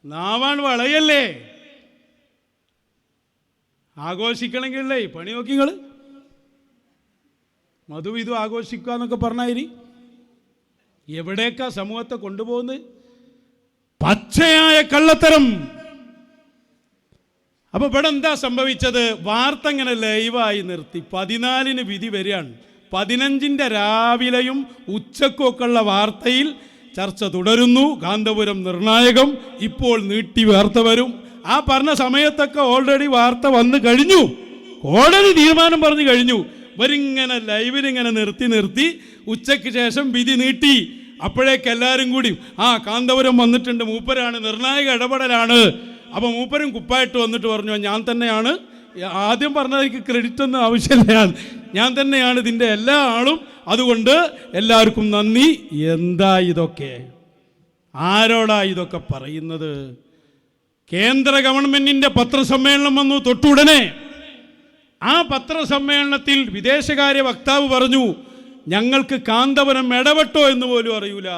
നാവാൻ വളയല്ലേ? ആഘോഷിക്കണമെങ്കിലേ പണി നോക്കി നിങ്ങൾ മധു ഇതും ആഘോഷിക്കുക എന്നൊക്കെ പറഞ്ഞായി എവിടേക്കാ സമൂഹത്തെ കൊണ്ടുപോകുന്നത്? പച്ചയായ കള്ളത്തരം. അപ്പൊ ഇവിടെ എന്താ സംഭവിച്ചത്? വാർത്ത ഇങ്ങനെ ലൈവായി നിർത്തി. 14-ന് വിധി വരികയാണ്. 15-ന്റെ രാവിലെയും ഉച്ചക്കൊക്കെ ഉള്ള വാർത്തയിൽ ചർച്ച തുടരുന്നു. കാന്തപുരം നിർണായകം, ഇപ്പോൾ നീട്ടി വാർത്ത വരും. ആ പറഞ്ഞ സമയത്തൊക്കെ ഓൾറെഡി വാർത്ത വന്നു കഴിഞ്ഞു. കോടതി തീരുമാനം പറഞ്ഞു കഴിഞ്ഞു. ഇവരിങ്ങനെ ലൈവിലിങ്ങനെ നിർത്തി ഉച്ചയ്ക്ക് ശേഷം വിധി നീട്ടി. അപ്പോഴേക്ക് എല്ലാവരും കൂടി കാന്തപുരം വന്നിട്ടുണ്ട്, മൂപ്പരാണ്, നിർണായക ഇടപെടലാണ്. അപ്പോൾ മൂപ്പരും കുപ്പായിട്ട് വന്നിട്ട് പറഞ്ഞു ഞാൻ തന്നെയാണ്. ആദ്യം പറഞ്ഞത് എനിക്ക് ക്രെഡിറ്റ് ഒന്നും ആവശ്യമില്ല, ഞാൻ തന്നെയാണ് ഇതിൻ്റെ എല്ലാ ആളും, അതുകൊണ്ട് എല്ലാവർക്കും നന്ദി. എന്താ ഇതൊക്കെ? ആരോടാ ഇതൊക്കെ പറയുന്നത്? കേന്ദ്ര ഗവൺമെന്റിന്റെ പത്രസമ്മേളനം വന്നു തൊട്ടുടനെ. ആ പത്രസമ്മേളനത്തിൽ വിദേശകാര്യ വക്താവ് പറഞ്ഞു ഞങ്ങൾക്ക് കാന്തപുരം ഇടപെട്ടോ എന്ന് പോലും അറിയൂല.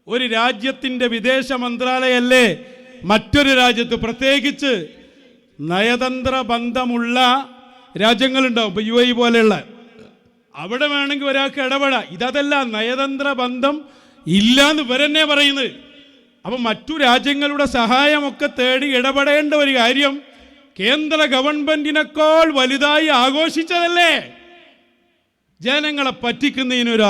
ഒരു രാജ്യത്തിൻ്റെ വിദേശ മന്ത്രാലയമല്ലേ മറ്റൊരു രാജ്യത്ത്, പ്രത്യേകിച്ച് നയതന്ത്ര ബന്ധമുള്ള രാജ്യങ്ങളുണ്ടാവും, ഇപ്പോൾ UAE പോലെയുള്ള, അവിടെ വേണമെങ്കിൽ ഒരാൾക്ക് ഇടപെടാം. ഇതല്ല, നയതന്ത്ര ബന്ധം ഇല്ലാന്ന് ഇവരെന്നെ പറയുന്നത്. അപ്പം മറ്റു രാജ്യങ്ങളുടെ സഹായമൊക്കെ തേടി ഇടപെടേണ്ട ഒരു കാര്യം കേന്ദ്ര ഗവൺമെന്റിനേക്കാൾ വലുതായി ആഘോഷിച്ചതല്ലേ? ജനങ്ങളെ പറ്റിക്കുന്നതിനൊരു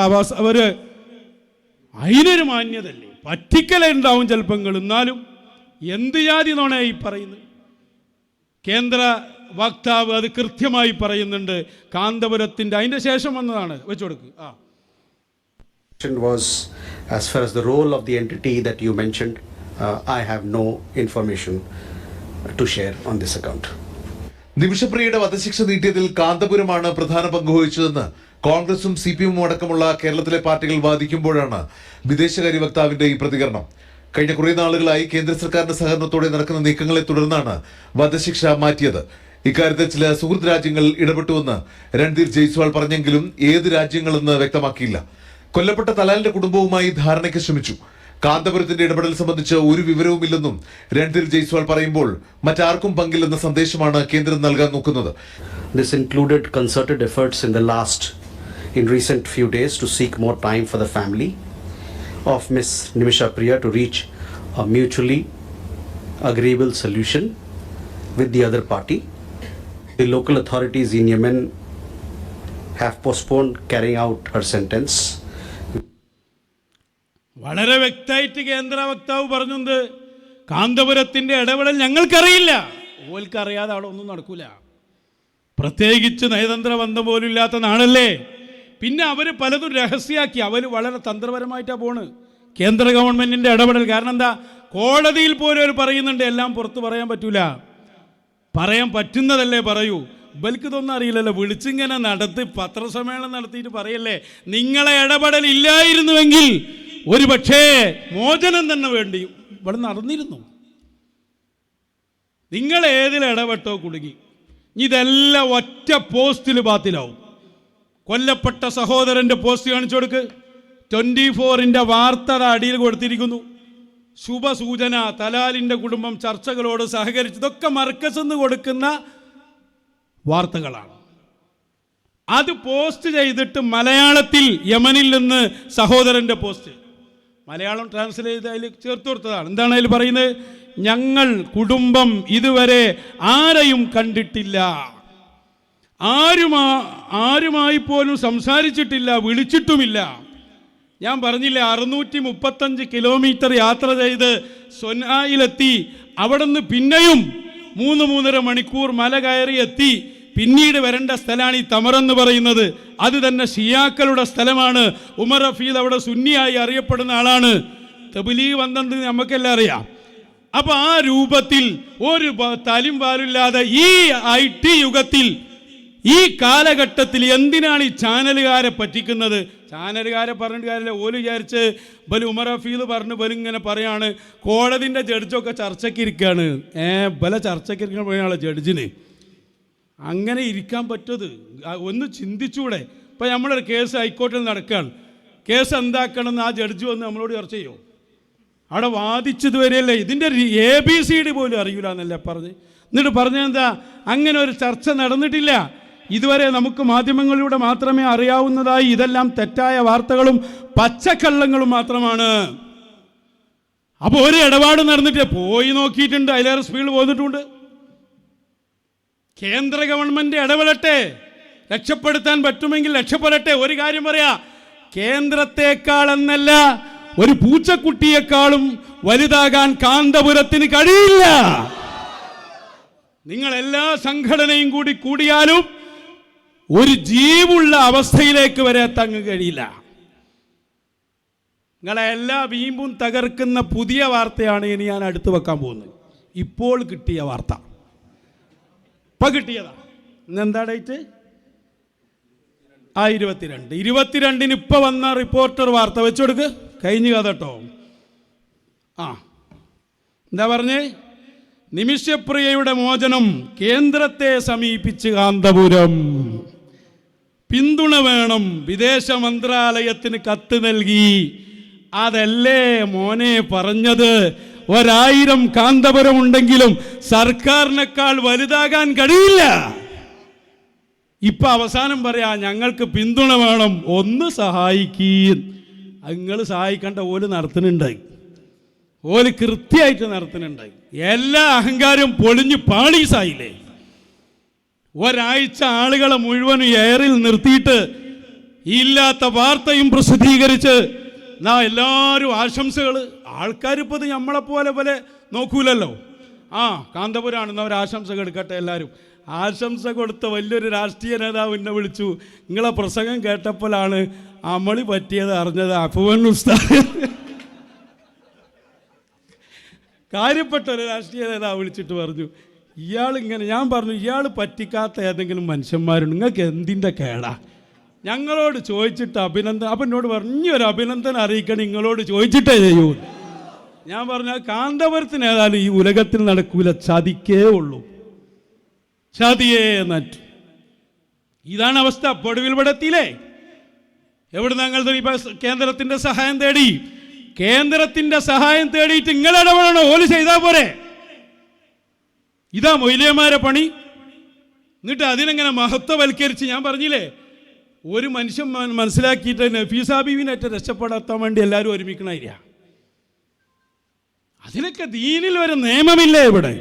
അതിനൊരു മാന്യതല്ലേ? പറ്റിക്കലുണ്ടാവും ചിലപ്പോൾ, എന്നാലും എന്ത് ജാതി നോണയായി പറയുന്നത്? കേന്ദ്ര വക്താവ് അത് കൃത്യമായി പറയുന്നുണ്ട്. കാന്തപുരത്തിൻ്റെ അതിൻ്റെ ശേഷം വന്നതാണ്. വെച്ചു കൊടുക്ക്. Was as far as the role of the entity that you mentioned, I have no information to share on this account. നിമിഷപ്രിയയുടെ വധശിക്ഷ നീട്ടിയതിൽ കാന്തപുരമാണ് പ്രധാന പങ്ക് വഹിച്ചതെന്ന് കോൺഗ്രസും CPM അടക്കമുള്ള കേരളത്തിലെ പാർട്ടികൾ വാദിക്കുമ്പോഴാണ് വിദേശകാര്യ വക്താവിന്റെ ഈ പ്രതികരണം. കഴിഞ്ഞ കുറേ നാളുകളായി കേന്ദ്ര സർക്കാരിന്റെ സഹകരണത്തോടെ നടക്കുന്ന നീക്കങ്ങളെ തുടർന്നാണ് വധശിക്ഷ മാറ്റിയത്. ഇക്കാര്യത്തിൽ ചില സുഹൃത്ത് രാജ്യങ്ങൾ ഇടപെട്ടുവെന്ന് രൺധീർ ജയ്സ്വാൾ പറഞ്ഞെങ്കിലും ഏത് രാജ്യങ്ങളെന്ന് വ്യക്തമാക്കിയില്ല. കൊല്ലപ്പെട്ട തലാലിന്റെ കുടുംബവുമായി ധാരണയ്ക്ക് ശ്രമിച്ചു. കാന്തപുരത്തിന്റെ ഇടപെടൽ സംബന്ധിച്ച് ഒരു വിവരവുമില്ലെന്നും രൺധീർ ജയ്സ്വാൾ പറയുമ്പോൾ മറ്റാർക്കും പങ്കില്ലെന്ന സന്ദേശമാണ് കേന്ദ്രം നൽകാൻ നോക്കുന്നത്. This included concerted efforts in recent few days to seek more time for the family of Miss Nimisha Priya to reach a mutually agreeable solution with the other party. The local authorities in Yemen have postponed carrying out her sentence. വളരെ വ്യക്തമായിട്ട് കേന്ദ്ര വക്താവ് പറഞ്ഞത് കാന്തപുരത്തിൻ്റെ ഇടപെടൽ ഞങ്ങൾക്കറിയില്ല. ഓൽക്കറിയാതെ അവിടെ ഒന്നും നടക്കൂല. പ്രത്യേകിച്ച് നയതന്ത്ര ബന്ധം പോലും ഇല്ലാത്ത നാടല്ലേ. പിന്നെ അവർ പലതും രഹസ്യമാക്കി. അവർ വളരെ തന്ത്രപരമായിട്ടാണ് പോണ് കേന്ദ്ര ഗവൺമെൻറ്റിൻ്റെ ഇടപെടൽ. കാരണം എന്താ, കോടതിയിൽ പോലും അവർ പറയുന്നുണ്ട് എല്ലാം പുറത്ത് പറയാൻ പറ്റൂല, പറയാൻ പറ്റുന്നതല്ലേ പറയൂ. ഇവർക്ക് ഇതൊന്നും അറിയില്ലല്ലോ. വിളിച്ചിങ്ങനെ നടത്തി പത്രസമ്മേളനം നടത്തിയിട്ട് പറയല്ലേ നിങ്ങളെ ഇടപെടൽ ഇല്ലായിരുന്നുവെങ്കിൽ ഒരു പക്ഷേ മോചനം തന്നെ വേണ്ടി ഇവിടെ നടന്നിരുന്നു. നിങ്ങൾ ഏതിൽ ഇടപെട്ടോ കുടുങ്ങി. ഇതെല്ലാം ഒറ്റ പോസ്റ്റിൽ ബാത്തിലാവും. കൊല്ലപ്പെട്ട സഹോദരൻ്റെ പോസ്റ്റ് കാണിച്ചു കൊടുക്ക്. 24-ന്റെ വാർത്ത അടിയിൽ കൊടുത്തിരിക്കുന്നു. ശുഭസൂചന, തലാലിൻ്റെ കുടുംബം ചർച്ചകളോട് സഹകരിച്ചു. ഇതൊക്കെ മർക്കസ് എന്ന് കൊടുക്കുന്ന വാർത്തകളാണ്. അത് പോസ്റ്റ് ചെയ്തിട്ട് മലയാളത്തിൽ യമനിൽ നിന്ന് സഹോദരൻ്റെ പോസ്റ്റ് മലയാളം ട്രാൻസ്ലേറ്റ് ചെയ്ത് അതിൽ ചേർത്ത് കൊടുത്തതാണ്. എന്താണ് അതിൽ പറയുന്നത്? ഞങ്ങൾ കുടുംബം ഇതുവരെ ആരെയും കണ്ടിട്ടില്ല, ആരുമായി പോലും സംസാരിച്ചിട്ടില്ല, വിളിച്ചിട്ടുമില്ല. ഞാൻ പറഞ്ഞില്ലേ 635 കിലോമീറ്റർ യാത്ര ചെയ്ത് സൊനായിലെത്തി. അവിടെ നിന്ന് പിന്നെയും 3-3.5 മണിക്കൂർ മല കയറി എത്തി. പിന്നീട് വരേണ്ട സ്ഥലമാണ് ഈ തമറെന്ന് പറയുന്നത്. അത് തന്നെ ഷിയാക്കളുടെ സ്ഥലമാണ്. ഉമർ റഫീദ് അവിടെ സുന്നിയായി അറിയപ്പെടുന്ന ആളാണ്. തബ്ലീഗ് വന്നത് നമുക്കെല്ലാം അറിയാം. അപ്പൊ ആ രൂപത്തിൽ ഒരു തലും പാലില്ലാതെ ഈ IT യുഗത്തിൽ ഈ കാലഘട്ടത്തിൽ എന്തിനാണ് ഈ ചാനലുകാരെ പറ്റിക്കുന്നത്? ചാനലുകാരെ പറഞ്ഞിട്ട് കാര്യമില്ല. ഓല് വിചാരിച്ച് ബലു ഉമർ ഹഫീദ് പറഞ്ഞ് ബലിങ്ങനെ പറയാണ് കോടതിൻ്റെ ജഡ്ജൊക്കെ ചർച്ചയ്ക്ക് ഇരിക്കുകയാണ്. ബല ചർച്ചയ്ക്ക് ഇരിക്കാൻ പോയാണ് ജഡ്ജിന്. അങ്ങനെ ഇരിക്കാൻ പറ്റത്? ഒന്ന് ചിന്തിച്ചൂടെ? ഇപ്പം നമ്മളൊരു കേസ് ഹൈക്കോടതിയിൽ നടക്കുകയാണ്. കേസ് എന്താക്കണമെന്ന് ആ ജഡ്ജി വന്ന് നമ്മളോട് ചർച്ച ചെയ്യുമോ? അവിടെ വാദിച്ചത് വരെയല്ലേ ഇതിൻ്റെ ABCD പോലും അറിയില്ല എന്നല്ലേ പറഞ്ഞ്. എന്നിട്ട് പറഞ്ഞതെന്താ? അങ്ങനെ ഒരു ചർച്ച നടന്നിട്ടില്ല ഇതുവരെ. നമുക്ക് മാധ്യമങ്ങളിലൂടെ മാത്രമേ അറിയാവുന്നതായി ഇതെല്ലാം തെറ്റായ വാർത്തകളും പച്ചക്കള്ളങ്ങളും മാത്രമാണ്. അപ്പോൾ ഒരു ഇടപാട് നടന്നിട്ട് പോയി നോക്കിയിട്ടുണ്ട്, അതിലേറെ സ്പീഡിൽ പോന്നിട്ടുണ്ട്. കേന്ദ്ര ഗവൺമെന്റ് ഇടപെടട്ടെ, രക്ഷപ്പെടുത്താൻ പറ്റുമെങ്കിൽ രക്ഷപ്പെടട്ടെ. ഒരു കാര്യം പറയാ, കേന്ദ്രത്തെക്കാൾ എന്നല്ല ഒരു പൂച്ചക്കുട്ടിയെക്കാളും വലുതാകാൻ കാന്തപുരത്തിന് കഴിയില്ല. നിങ്ങൾ എല്ലാ സംഘടനയും കൂടിയാലും ഒരു ജീവുള്ള അവസ്ഥയിലേക്ക് വരെ എത്താൻ കഴിയില്ല. നിങ്ങളെ എല്ലാ വീമ്പും തകർക്കുന്ന പുതിയ വാർത്തയാണ് ഇനി ഞാൻ അടുത്ത് വെക്കാൻ പോകുന്നത്. ഇപ്പോൾ കിട്ടിയ വാർത്ത, ഇപ്പം കിട്ടിയതാ. ഇന്നെന്താ ഡേറ്റ്? 22/22 ഇപ്പം വന്ന റിപ്പോർട്ടർ വാർത്ത വെച്ചുകൊടുക്ക്. കഴിഞ്ഞു കഥ കേട്ടോ. എന്താ പറഞ്ഞേ? നിമിഷപ്രിയയുടെ മോചനം, കേന്ദ്രത്തെ സമീപിച്ച് കാന്തപുരം, പിന്തുണ വേണം, വിദേശ മന്ത്രാലയത്തിന് കത്ത് നൽകി. അതല്ലേ മോനെ പറഞ്ഞത്? 1000 കാന്തപുരം ഉണ്ടെങ്കിലും സർക്കാരിനേക്കാൾ വലുതാകാൻ കഴിയില്ല. ഇപ്പം അവസാനം പറയാ ഞങ്ങൾക്ക് പിന്തുണ വേണം, ഒന്ന് സഹായിക്കീ. നിങ്ങൾ സഹായിക്കേണ്ട ഓല് നടത്തുന്നുണ്ടായി, ഓല് കൃത്യമായിട്ട് നടത്തുന്നുണ്ടായി. എല്ലാ അഹങ്കാരവും പൊളിഞ്ഞ് പാളീസായില്ലേ? ഒരാഴ്ച ആളുകളെ മുഴുവനും എയറിൽ നിർത്തിയിട്ട് ഇല്ലാത്ത വാർത്തയും പ്രസിദ്ധീകരിച്ച് എല്ലാവരും ആശംസകൾ. ആൾക്കാരിപ്പോൾ ഇത് നമ്മളെപ്പോലെ നോക്കൂലല്ലോ. കാന്തപുരമാണ്, അവർ ആശംസകൾ എടുക്കട്ടെ. എല്ലാവരും ആശംസ കൊടുത്ത വലിയൊരു രാഷ്ട്രീയ നേതാവ് എന്നെ വിളിച്ചു. നിങ്ങളെ പ്രസംഗം കേട്ടപ്പോഴാണ് അമളി പറ്റിയത് അറിഞ്ഞത്. അഫ്വാൻ ഉസ്താദ്, കാര്യപ്പെട്ട ഒരു രാഷ്ട്രീയ നേതാവ് വിളിച്ചിട്ട് പറഞ്ഞു, ഇയാളിങ്ങനെ. ഞാൻ പറഞ്ഞു, ഇയാൾ പറ്റിക്കാത്ത ഏതെങ്കിലും മനുഷ്യന്മാരുണ്ട്? നിങ്ങൾക്ക് എന്തിൻ്റെ കേടാ? ഞങ്ങളോട് ചോദിച്ചിട്ട് അഭിനന്ദനം. അപ്പം എന്നോട് പറഞ്ഞു, ഒരു അഭിനന്ദനം അറിയിക്കണം, നിങ്ങളോട് ചോദിച്ചിട്ടേ ചെയ്യൂ. ഞാൻ പറഞ്ഞു, കാന്തപുരത്തിന് ഏതായാലും ഈ ഉലകത്തിൽ നടക്കൂല, ചതിക്കേ ഉള്ളൂ, ചതിയേ നറ്റു. ഇതാണ് അവസ്ഥ. ഒടുവിൽ ഇവിടെ എത്തിയില്ലേ? എവിടെ ഞങ്ങൾ കേന്ദ്രത്തിൻ്റെ സഹായം തേടി? കേന്ദ്രത്തിൻ്റെ സഹായം തേടിയിട്ട് നിങ്ങളിടപെടണോ? ഓല് ചെയ്താൽ പോരെ? ഇതാ മൊയ്ലിയന്മാരെ പണി. എന്നിട്ട് അതിനെങ്ങനെ മഹത്വവൽക്കരിച്ച്, ഞാൻ പറഞ്ഞില്ലേ, ഒരു മനുഷ്യൻ മനസ്സിലാക്കിയിട്ട് നഫീസ ബീവിനേറ്റ് രക്ഷപ്പെടാൻ വേണ്ടി എല്ലാവരും ഒരുമിക്കണില്ല. അതിനൊക്കെ ദീനിൽ ഒരു നിയമമില്ലേ ഇവിടെ?